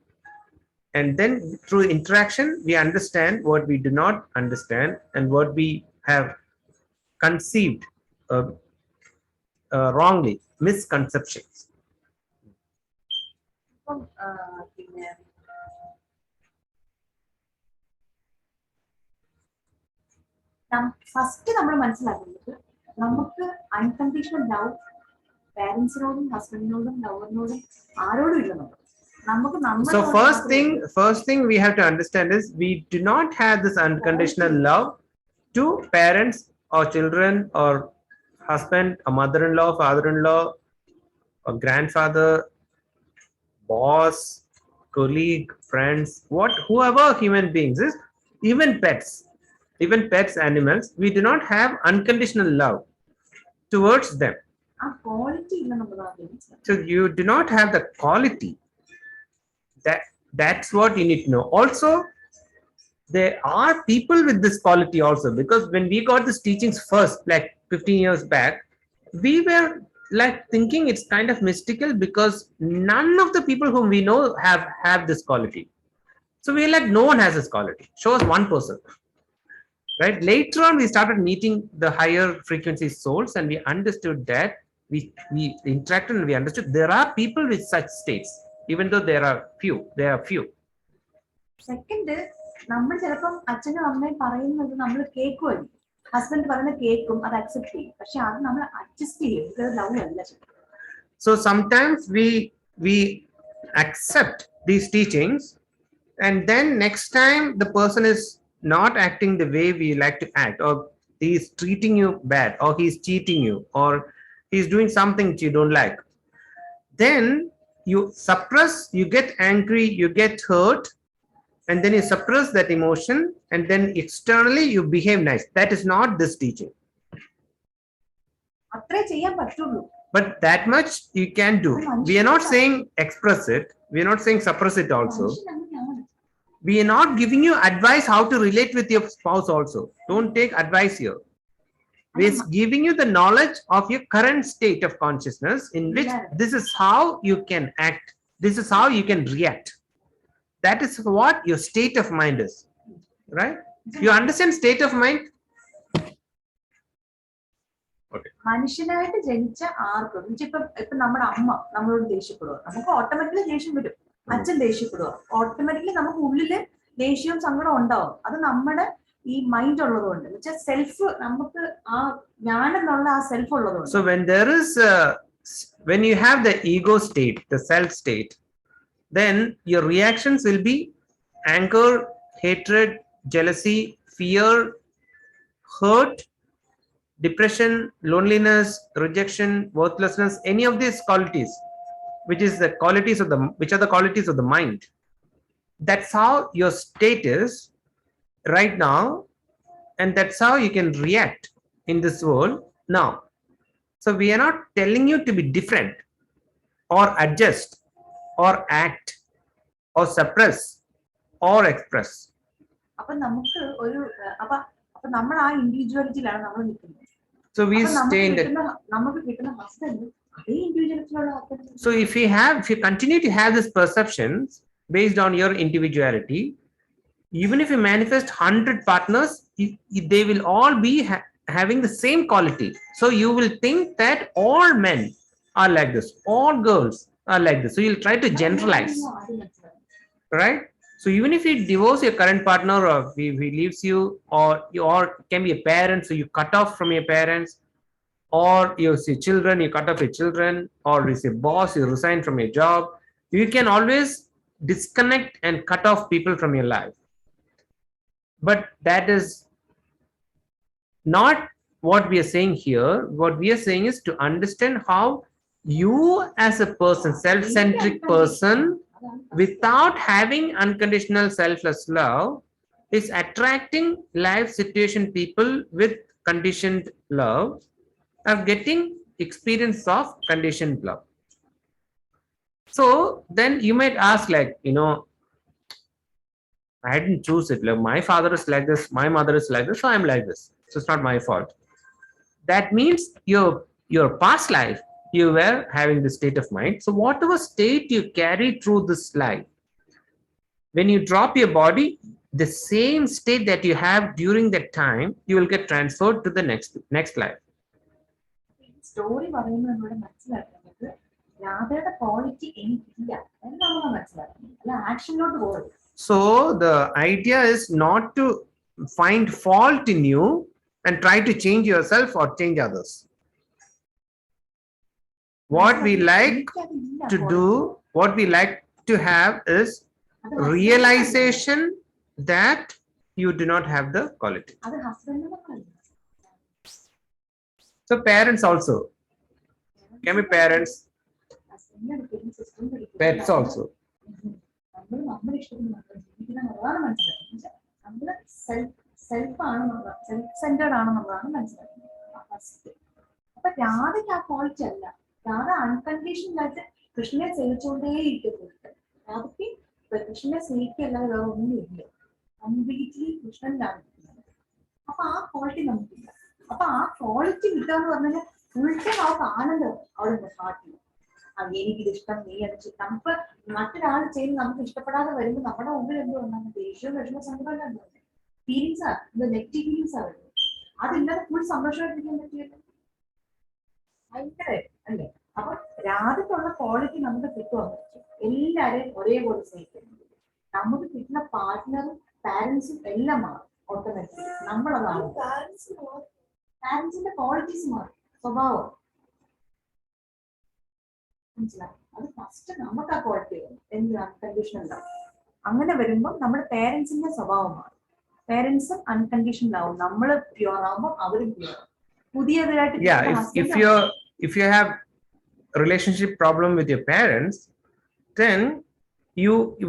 And then through interaction, we understand what we do not understand and what we have conceived wrongly, misconceptions. പിന്നെ first നമ്മൾ മനസ്സിലാക്കുന്നത് നമുക്ക് unconditional love പാരന്റ്സിനോടും ഹസ്ബൻഡിനോടും ലവറിനോടും ആരോടും ഇല്ല. നമുക്ക് So first thing we have to understand is we do not have this unconditional love to parents or children or husband or mother-in-law, father-in-law or grandfather, boss, colleague, friends, whoever human beings is, even pets, animals, we do not have unconditional love towards them. So you do not have the quality. That's what you need to know. Also, there are people with this quality also, because when we got these teachings first, like 15 years back, we were like thinking it's kind of mystical, because none of the people whom we know have this quality. So we're like, no one has this quality. Show us one person. Right? Later on, we started meeting the higher frequency souls, and we understood that we interacted and we understood there are people with such states, even though there are few. Second, നമ്മൾ ചിലപ്പം അച്ഛനും അമ്മയും പറയുന്നത് നമ്മൾ കേൾക്കുമല്ലോ, husband പറയുന്ന കേൾക്കും, അത് accept ചെയ്യും, പക്ഷെ അത് നമ്മൾ അഡ്ജസ്റ്റ് ചെയ്യും. ഇത് ലവ് അല്ല. So sometimes we accept these teachings, and then next time the person is not acting the way we like to act, or he's treating you bad, or he's cheating you, or he's doing something that you don't like, then you suppress, you get angry, you get hurt, and then you suppress that emotion, and then externally you behave nice. That is not this teaching. അത്രേ ചെയ്യാൻ പറ്റുള്ളൂ. But that much you can do. We are not saying express it, we are not saying suppress it also. We are not giving you advice how to relate with your spouse also. Don't take advice here. We are giving you the knowledge of your current state of consciousness, in which this is how you can act, this is how you can react. That is what your state of mind is. Right? You understand state of mind? Okay. മനുഷ്യനായിട്ട് ജനിച്ച ആർക്കും, ഇപ്പൊ നമ്മുടെ അമ്മ നമ്മളോട് ദേഷ്യപ്പെടുക, നമുക്ക് automatically ദേഷ്യം വരും. അച്ഛൻ ദേഷ്യപ്പെടുക, ഓട്ടോമാറ്റിക്കലി നമുക്ക് ഉള്ളില് ദേഷ്യവും സങ്കടവും ഉണ്ടാവും. അത് നമ്മുടെ ഈ മൈൻഡ് ഉള്ളതുകൊണ്ട്, വെച്ചാൽ സെൽഫ്, നമുക്ക് ആ ഞാനെന്നുള്ള ആ സെൽഫ് ഉള്ളതുകൊണ്ട്. So when you have the ego state, the self state, then your reactions will be anger, hatred, jealousy, fear, hurt, depression, loneliness, rejection, worthlessness, any of these qualities, which are the qualities of the mind. That's how your state is right now, and that's how you can react in this world now. So we are not telling you to be different, or adjust, or act, or suppress, or express. അപ്പൊ നമുക്ക് ഒരു അപ്പൊ നമ്മൾ ആ ഇൻഡിവിജ്വാലിറ്റിയിലാണ് നമ്മൾ നിൽക്കുന്നത്. So we stay in that. നമുക്ക് കിട്ടുന്ന ഹസ്ബൻഡ് അതേ ഇൻഡിവിജ്വാലിറ്റിയിലുള്ള husband. So if you continue to have these perceptions based on your individuality, even if you manifest 100 partners, they will all be having the same quality. So you will think that all men are like this, all girls are like this. So you'll try to generalize, right? So even if you divorce your current partner, or if he leaves you, or can be a parent, so you cut off from your parents, or you see children, you cut off your children, or you see boss, you resign from your job, you can always disconnect and cut off people from your life. But that is not what we are saying here. What we are saying is to understand how you as a person, self-centric person, without having unconditional selfless love, is attracting life situation people with conditioned love, are getting experience of conditioned love. So then you might ask, like, I didn't choose it. Like, my father is like this, my mother is like this, so I'm like this. So it's not my fault. That means your past life, you were having this state of mind. So whatever state you carry through this life, when you drop your body, the same state that you have during that time, you will get transferred to the next life. Story പറയുന്നത് നമ്മുടെ മനസ്സിലാക്കുന്നത് രാധയുടെ quality എനിക്കില്ല എന്നാണ് മനസ്സിലാക്കുന്നത്, അല്ല ആക്ഷനിലോട്ട് പോകുന്നത്. So the idea is not to find fault in you and try to change yourself or change others. What we like to do, what we like to have is realization that you do not have the quality. So parents also can be parents, pets also. അപ്പൊ രാധയ്ക്ക് ആ quality അല്ല. Radha unconditional ആയിട്ട് കൃഷ്ണനെ സേവിച്ചുകൊണ്ടേയിരിക്കുന്നു. രാധയ്ക്ക് കൃഷ്ണനെ സ്നേഹിക്കല്ലാതെ വേറെ ഒന്നുമില്ല. Completely കൃഷ്ണനിലാണ്. അപ്പൊ ആ ക്വാളിറ്റി നമുക്കില്ല. അപ്പൊ ആ ക്വാളിറ്റി കിട്ടാന്ന് പറഞ്ഞാൽ ഫുൾ ടൈം അവർക്ക് ആനന്ദം അവിടെ ഹാർട്ടിൽ. എനിക്കിത് ഇഷ്ടം, നീ അത് നമുക്ക് മറ്റൊരാൾ ചെയ്യുന്നത് നമുക്ക് ഇഷ്ടപ്പെടാതെ വരുമ്പോൾ നമ്മുടെ മുമ്പിൽ എന്ത് വന്നാലും ദേഷ്യവും വിഷമ സങ്കടം ഫീലിങ്സാ, നെഗറ്റീവ് ഫീലിങ്സാ വരുന്നത്. അതില്ലാതെ ഫുൾ സന്തോഷമായിട്ടിരിക്കാൻ പറ്റിയല്ലോ, ഭയങ്കര അല്ലേ? അപ്പൊ രാധയ്ക്കുള്ള ക്വാളിറ്റി നമുക്ക് കിട്ടുവാൻ പറ്റും. എല്ലാരെയും ഒരേപോലെ സ്നേഹിക്കുന്നത്. നമുക്ക് കിട്ടുന്ന പാർട്ട്ണറും പാരന്റ്സും എല്ലാം മാറും ഓട്ടോമാറ്റിക്കലി. നമ്മളതാണ് പാരന്റ്സിന്റെ ക്വാളിറ്റീസ് മാറും, സ്വഭാവം മനസ്സിലാവും. അത് ഫസ്റ്റ് നമുക്ക് ആ ക്വാളിറ്റി വരും. എന്ത് അൺകണ്ടീഷണൽ ഉണ്ടാവും. അങ്ങനെ വരുമ്പോൾ നമ്മുടെ പേരൻസിന്റെ സ്വഭാവം മാറും. പേരൻസും അൺകണ്ടീഷണൽ ആവും. നമ്മൾ പ്യുവർ ആവുമ്പോൾ അവരും പ്യുവർ. പുതിയതായിട്ട് if you have a relationship problem with your parents, then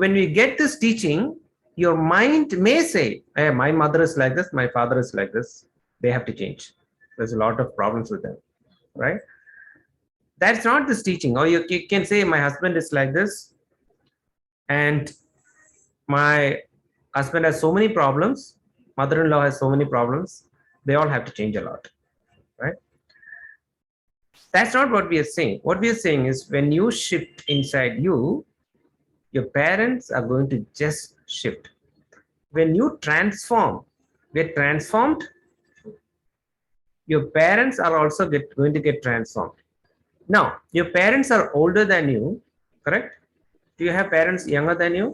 when you get this teaching, your mind may say, hey, my mother is like this, my father is like this, they have to change. There's a lot of problems with them, right? That's not this teaching. Or you can say, my husband is like this and my husband has so many problems, mother-in-law has so many problems, they all have to change a lot, right? That's not what we are saying. What we are saying is, when you shift inside you, your parents are going to just shift. When you transform, get transformed, your parents are also going to get transformed. Now, your parents are older than you, correct? Do you have parents younger than you?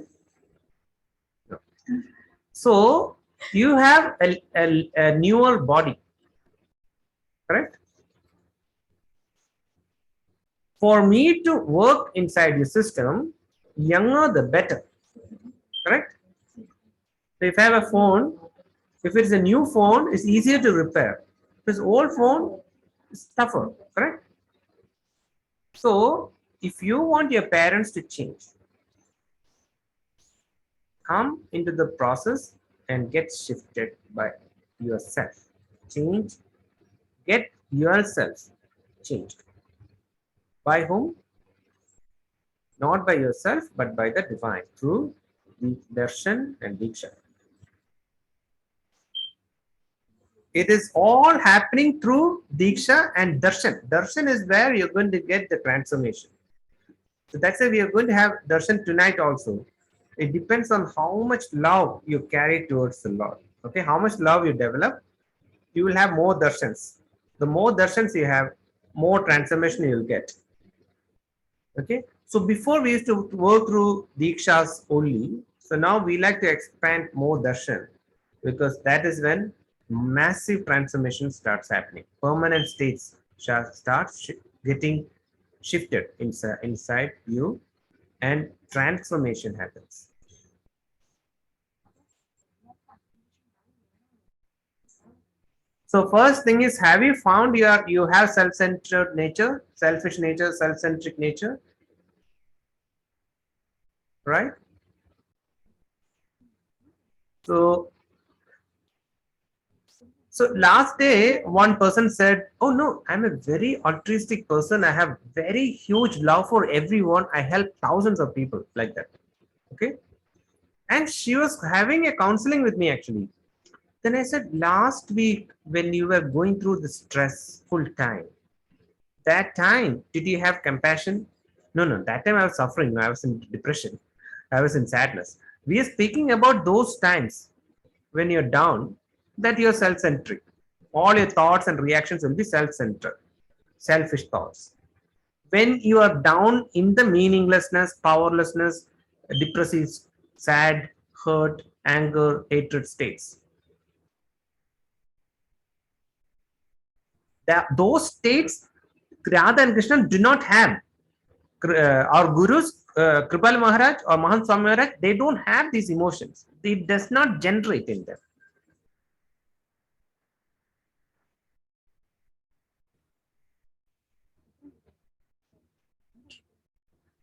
No. So, you have a newer body, correct? For me to work inside the system, younger the better, correct? So if I have a phone, if it's a new phone, it's easier to repair. If it's old phone, it's tougher, correct? So if you want your parents to change, come into the process and get shifted by yourself. Change, get yourself changed. By whom? Not by yourself, but by the divine, through the darshan and diksha. It is all happening through diksha and darshan. Darshan is where you're going to get the transformation. So that's why we are going to have darshan tonight also. It depends on how much love you carry towards the Lord. Okay, how much love you develop, you will have more darshans. The more darshans you have, more transformation you will get. Okay, so before we used to work through dikshas only. So now we like to expand more darshan, because that is when massive transformation starts happening. Permanent states start getting shifted inside you, and transformation happens. So first thing is, have you found you have self-centered nature, selfish nature, self-centric nature, right? So last day one person said, oh no, I'm a very altruistic person, I have very huge love for everyone, I help thousands of people, like that. Okay, and she was having a counseling with me actually. Then I said, last week when you were going through the stress full time, that time did you have compassion? No, that time I was suffering, I was in depression, I was in sadness. We are speaking about those times when you're down, that you're self-centric. All your thoughts and reactions will be self-centered, selfish thoughts. When you are down in the meaninglessness, powerlessness, depressive, sad, hurt, anger, hatred states, those states Radha and Krishna do not have. Our gurus, Kripal Maharaj or Mahant Swami Maharaj, they don't have these emotions. It does not generate in them.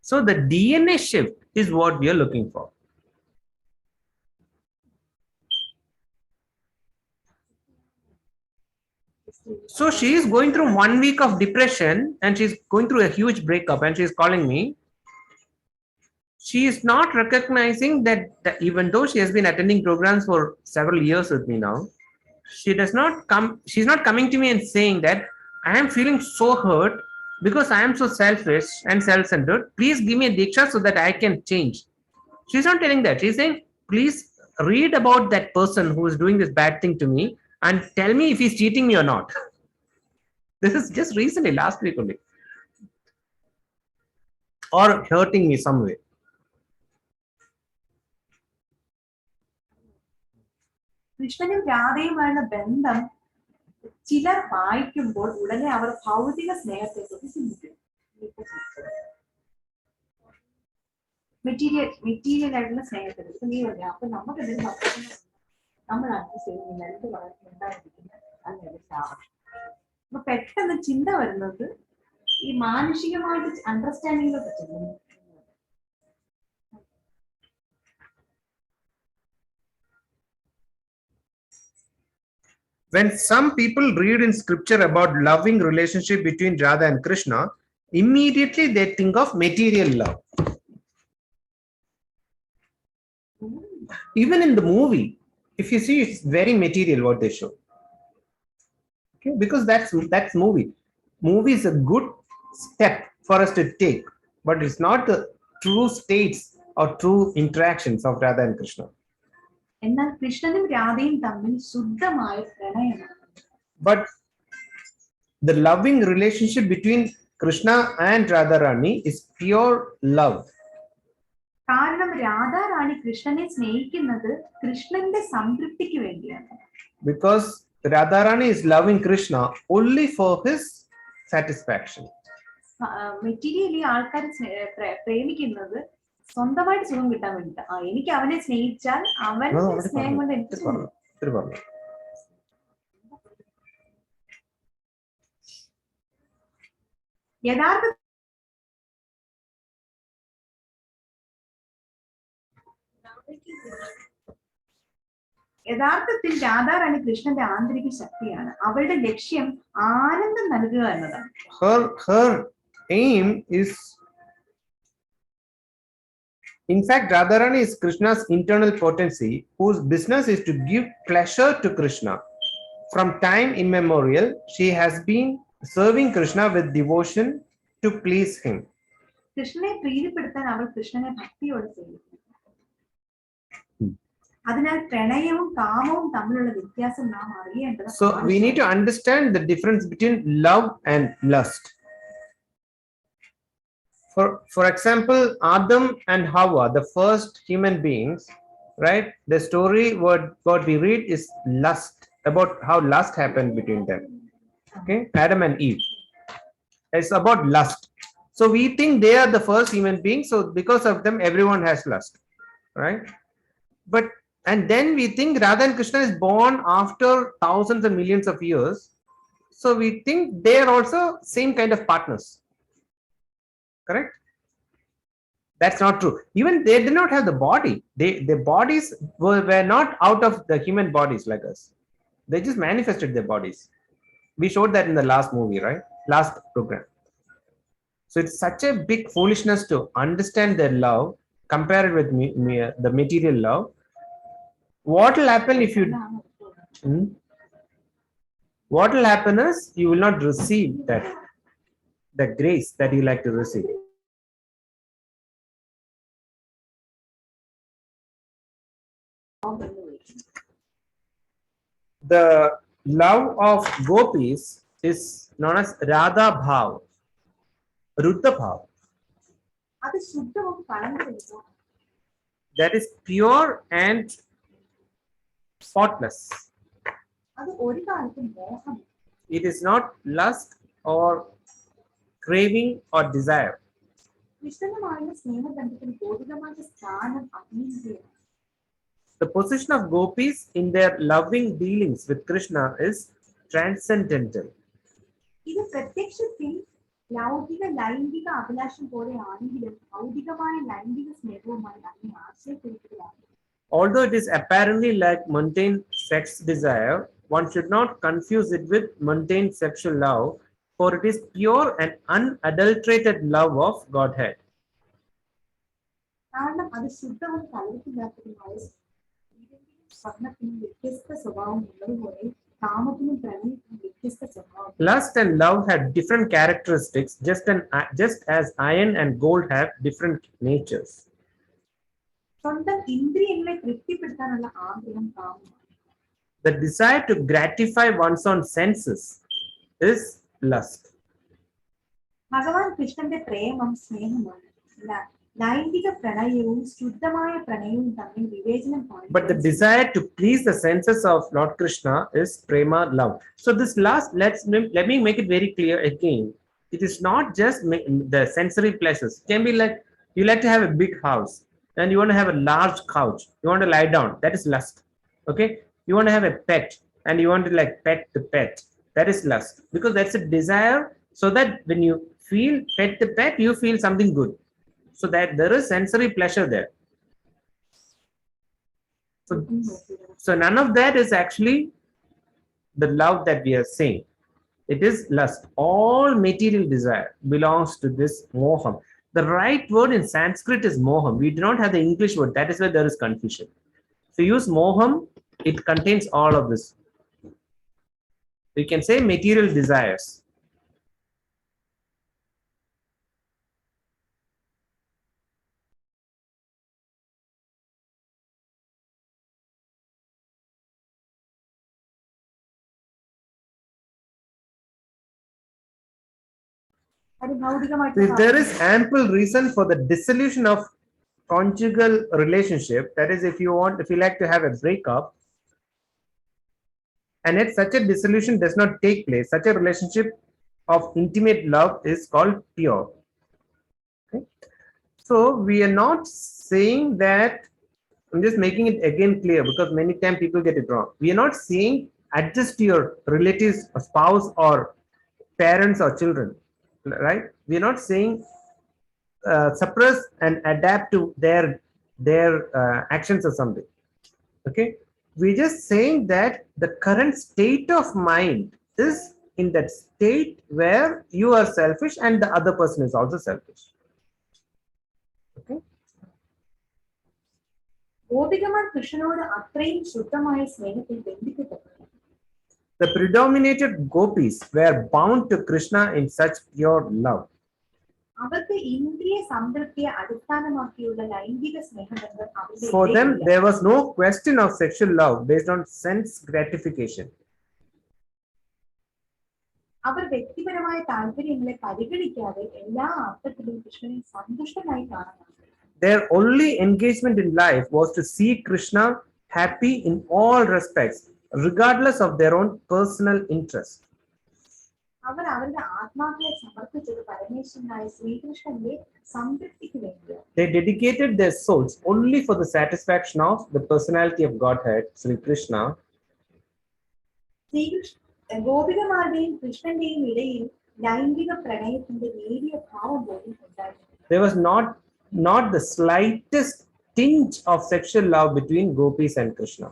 So the DNA shift is what we are looking for. So she is going through 1 week of depression and she's going through a huge breakup, and she's calling me. she is not recognizing that even though she has been attending programs for several years with me now, she's not coming to me and saying that I am feeling so hurt because I am so selfish and self-centered. Please give me a diksha so that I can change. She's not telling that. She's saying, please read about that person who is doing this bad thing to me and tell me if he's cheating me or not. This is just recently, last week only. Or hurting me some way. കൃഷ്ണനും രാധയുമായുള്ള ബന്ധം ചിലർ വായിക്കുമ്പോൾ ഉടനെ അവർ ഭൗതിക സ്നേഹത്തെ കുറിച്ച് ചിന്തിക്കും. Material ആയിട്ടുള്ള സ്നേഹത്തെ കുറിച്ച് നീ പറയാം. അപ്പൊ നമുക്ക് എന്തെങ്കിലും നമ്മൾ അഡ്ജസ്റ്റ് ചെയ്യുന്നില്ല, എന്ത് ഉണ്ടായിരിക്കുന്നത് അങ്ങനെ ചാവണം. അപ്പൊ പെട്ടെന്ന് ചിന്ത വരുന്നത് ഈ മാനുഷികമായിട്ട് അണ്ടർസ്റ്റാൻഡിങ്ങിലൊക്കെ ചെയ്യുന്നു. When some people read in scripture about loving relationship between Radha and Krishna, immediately they think of material love. Even in the movie, if you see, it's very material what they show. Okay, because that's movie. Movie is a good step for us to take, but it's not the true states or true interactions of Radha and Krishna. എന്നാൽ കൃഷ്ണനും രാധയും തമ്മിൽ ശുദ്ധമായ പ്രണയമാണ്. But the loving relationship between Krishna and RadhaRani is pure love. കാരണം രാധാറാണി കൃഷ്ണനെ സ്നേഹിക്കുന്നത് കൃഷ്ണന്റെ സംതൃപ്തിക്ക് വേണ്ടിയാണ്. Because RadhaRani is loving Krishna only for his satisfaction. Materially ആൾക്കാർ പ്രേമിക്കുന്നത് സ്വന്തമായിട്ട് സുഖം കിട്ടാൻ വേണ്ടിട്ട്. എനിക്ക് അവനെ സ്നേഹിച്ചാൽ അവന്റെ സ്നേഹം കൊണ്ട് എനിക്ക് യഥാർത്ഥത്തിൽ രാധാറാണി കൃഷ്ണന്റെ ആന്തരിക ശക്തിയാണ്. അവളുടെ ലക്ഷ്യം ആനന്ദം നൽകുക എന്നതാണ്. Her aim is, in fact, RadhaRani is Krishna's internal potency, whose business is to give pleasure to Krishna. From time immemorial, she has been serving Krishna with devotion to please him. കൃഷ്ണനെ പ്രീതിപ്പെടുത്താൻ അവൾ കൃഷ്ണനെ ഭക്തിയോടെ സേവിക്കുന്നു. അതിനാൽ പ്രണയവും കാമവും തമ്മിലുള്ള വ്യത്യാസം നാം അറിയേണ്ടത്. So we need to understand the difference between love and lust. For example, Adam and Hawa, the first human beings, right? The story what we read is lust, about how lust happened between them. Okay, Adam and Eve. It's about lust. So we think they are the first human beings, so because of them everyone has lust, right? And then we think Radha and Krishna is born after thousands and millions of years, so we think they are also same kind of partners. Correct? That's not true. Even they did not have the body. Their bodies were not out of the human bodies like us. They just manifested their bodies. We showed that in the last movie, right? Last program. So it's such a big foolishness to understand their love, compare it with the material love. What will happen if you... What will happen is you will not receive that grace that you like to receive. The love of gopis is known as Radha Bhav, Ruddha Bhav. That is pure and spotless. It is not lust or craving or desire. The position of gopis in their loving dealings with Krishna is transcendental. ലൗകിക ലൈംഗിക അഭിലാഷം പോലെ ആണെങ്കിലും ഭൗതികമായ ലൈംഗിക സ്നേഹവുമായി അതിനെ ആശ്രയിച്ചിരിക്കുകയാണ്. Although it is apparently like mundane sex desire, one should not confuse it with mundane sexual love, for it is pure and unadulterated love of Godhead. കാരണം അത് ശുദ്ധവും കലർപ്പില്ലാത്തതുമായ സ്വർണത്തിനും വ്യത്യസ്ത സ്വഭാവം ഉള്ളതുപോലെ കാമത്തിനും പ്രണയത്തിനും വ്യത്യസ്ത സ്വഭാവം. Lust and love have different characteristics, just as iron and gold have different natures. സ്വന്തം ഇന്ദ്രിയങ്ങളെ തൃപ്തിപ്പെടുത്താനുള്ള ആഗ്രഹം കാമമാണ്. The desire to gratify one's own senses is lust. ഭഗവാൻ കൃഷ്ണന്റെ പ്രേമം സ്നേഹമാണ്. ലൈംഗിക പ്രണയവും ശുദ്ധമായ പ്രണയവും തമ്മിൽ വിവേചനം കാണുന്നു. But the desire to please the senses of Lord Krishna is prema love. So this last, let me make it very clear again. It is not just the sensory pleasures. It can be like you like to have a big house and you want to have a large couch. You want to lie down. That is lust. Okay. You want to have a pet and you want to like pet the pet. That is lust, because that's a desire, so that when you pet the pet, you feel something good. So that there is sensory pleasure there. So none of that is actually the love that we are saying. It is lust. All material desire belongs to this moham. The right word in Sanskrit is moham. We do not have the English word. That is where there is confusion. So use moham, it contains all of this. You can say material desires. There is ample reason for the dissolution of conjugal relationship. That is, if you like to have a breakup, and yet such a dissolution does not take place, such a relationship of intimate love is called pure. Okay? So we are not saying that, I'm just making it again clear because many times people get it wrong. We are not saying adjust to your relatives, or spouse, or parents or children. Right? We are not saying suppress and adapt to their actions or something. Okay, we're just saying that the current state of mind is in that state where you are selfish and the other person is also selfish. Okay. The predominated gopis were bound to Krishna in such pure love. For them, there was no question of sexual love based on sense gratification. Their only engagement in life was to see Krishna happy in all respects, regardless of their own personal interest. They dedicated their souls only for the satisfaction of the personality of Godhead, Sri Krishna. There was not the slightest tinge of sexual love between gopis and Krishna.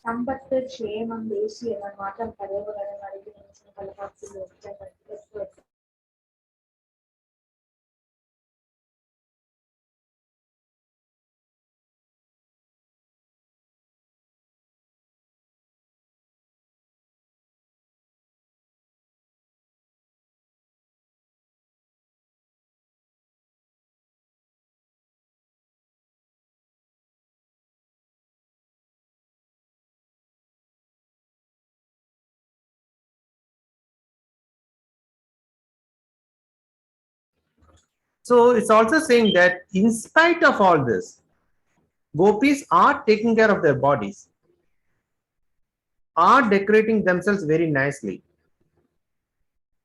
സമ്പത്ത് ക്ഷേമം ദേശീയത മാത്രം പല So it's also saying that in spite of all this, gopis are taking care of their bodies, are decorating themselves very nicely.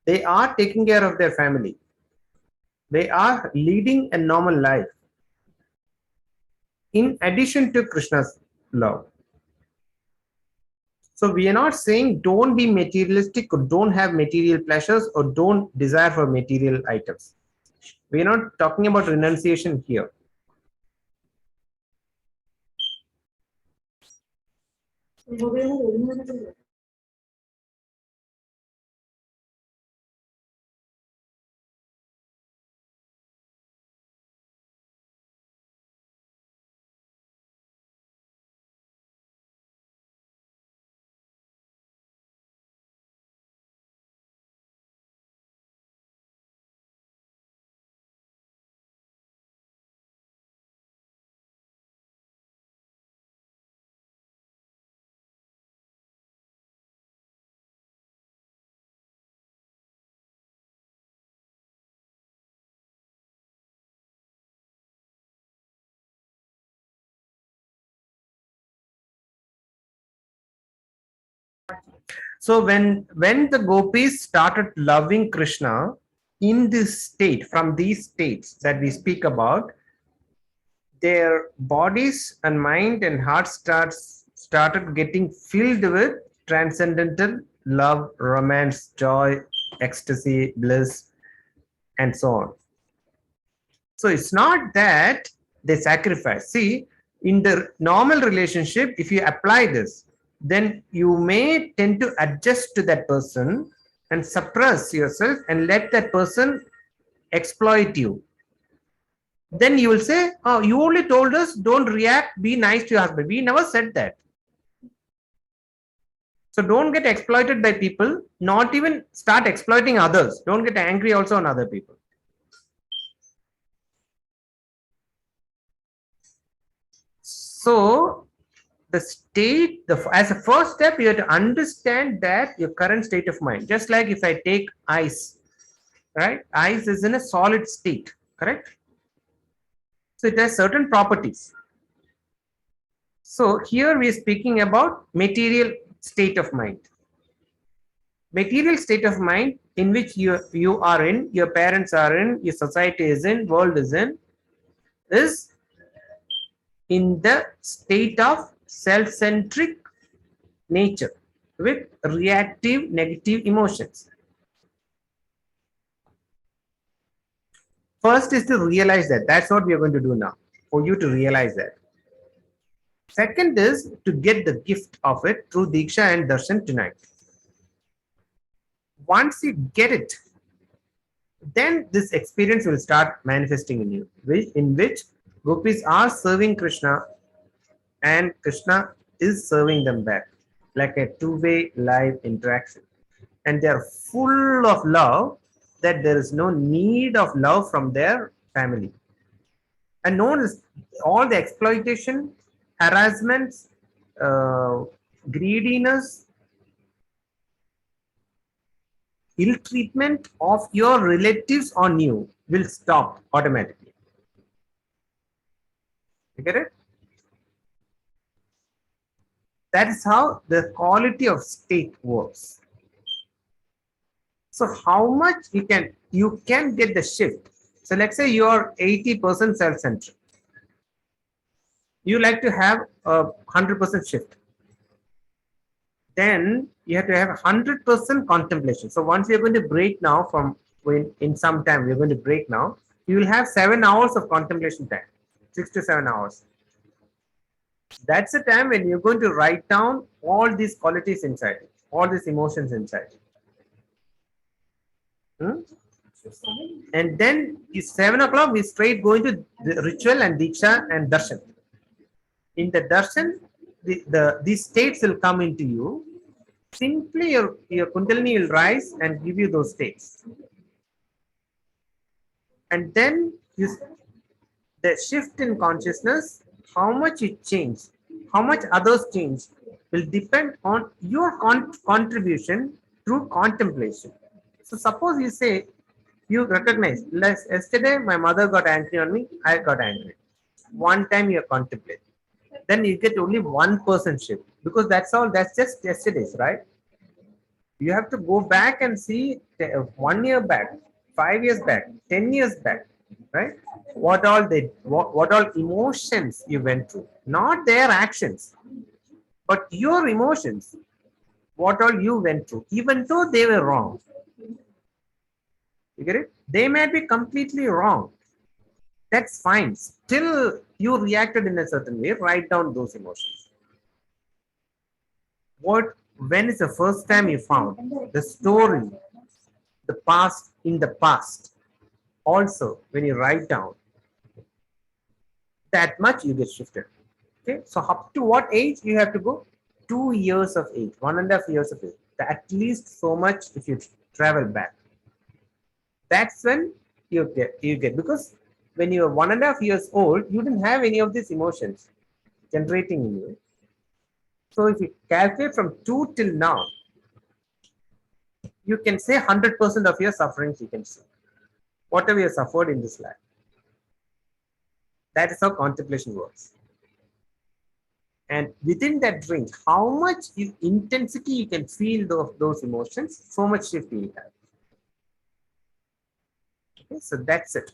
They are taking care of their family. They are leading a normal life in addition to Krishna's love. So we are not saying don't be materialistic or don't have material pleasures or don't desire for material items. We are not talking about renunciation here. So when the gopis started loving Krishna in this state, from these states that we speak about, their bodies and mind and heart started getting filled with transcendental love, romance, joy, ecstasy, bliss, and so on. So it's not that they sacrifice. See, in the normal relationship, if you apply this, then you may tend to adjust to that person and suppress yourself and let that person exploit you. Then you will say, oh, you only told us don't react, be nice to your husband. We never said that. So don't get exploited by people, not even start exploiting others. Don't get angry also on other people. So the state, as a first step, you have to understand that your current state of mind. Just like if I take ice, right? Ice is in a solid state, correct? So it has certain properties. So here we are speaking about material state of mind. Material state of mind in which you are in, your parents are in, your society is in, world is in the state of self-centric nature with reactive negative emotions. First is to realize that. That's what we are going to do now, for you to realize that. Second is to get the gift of it through Diksha and Darshan tonight. Once you get it, then this experience will start manifesting in you, in which gopis are serving Krishna and Krishna is serving them back, like a two-way live interaction. And they are full of love that there is no need of love from their family. And notice all the exploitation, harassments, greediness, ill treatment of your relatives on you will stop automatically. You get it? That is how the quality of state works. So how much you can get the shift. So let's say you are 80% self-centered. You like to have a 100% shift. Then you have to have 100% contemplation. So once you're going to break now in some time, we're going to break now, you will have 7 hours of contemplation time, 6 to 7 hours. That's the time when you're going to write down all these qualities inside, all these emotions inside. And then 7 o'clock, we straight go into the ritual and Diksha and Darshan. In the Darshan, these states will come into you. Simply your Kundalini will rise and give you those states. And then the shift in consciousness, how much it changes, how much others change, will depend on your contribution through contemplation. So suppose you say, you recognize, yesterday my mother got angry on me, I got angry. One time you contemplate. Then you get only 1% shift, because that's just yesterday's, right? You have to go back and see 1 year back, 5 years back, 10 years back, right? What all emotions you went through, not their actions, but your emotions, what all you went through, even though they were wrong. You get it? They may be completely wrong. That's fine. Still, you reacted in a certain way. Write down those emotions. When is the first time you found the story, the past in the past? Also, when you write down, that much you get shifted. Okay. So up to what age you have to go? 2 years of age, 1.5 years of age. At least so much if you travel back. That's when you get, because when you are 1.5 years old, you didn't have any of these emotions generating in you. So if you calculate from 2 till now, you can say 100% of your sufferings you can see. Whatever you suffered in this life. That is how contemplation works. And within that drink, how much intensity you can feel those emotions, so much you feel that. Okay, so that's it.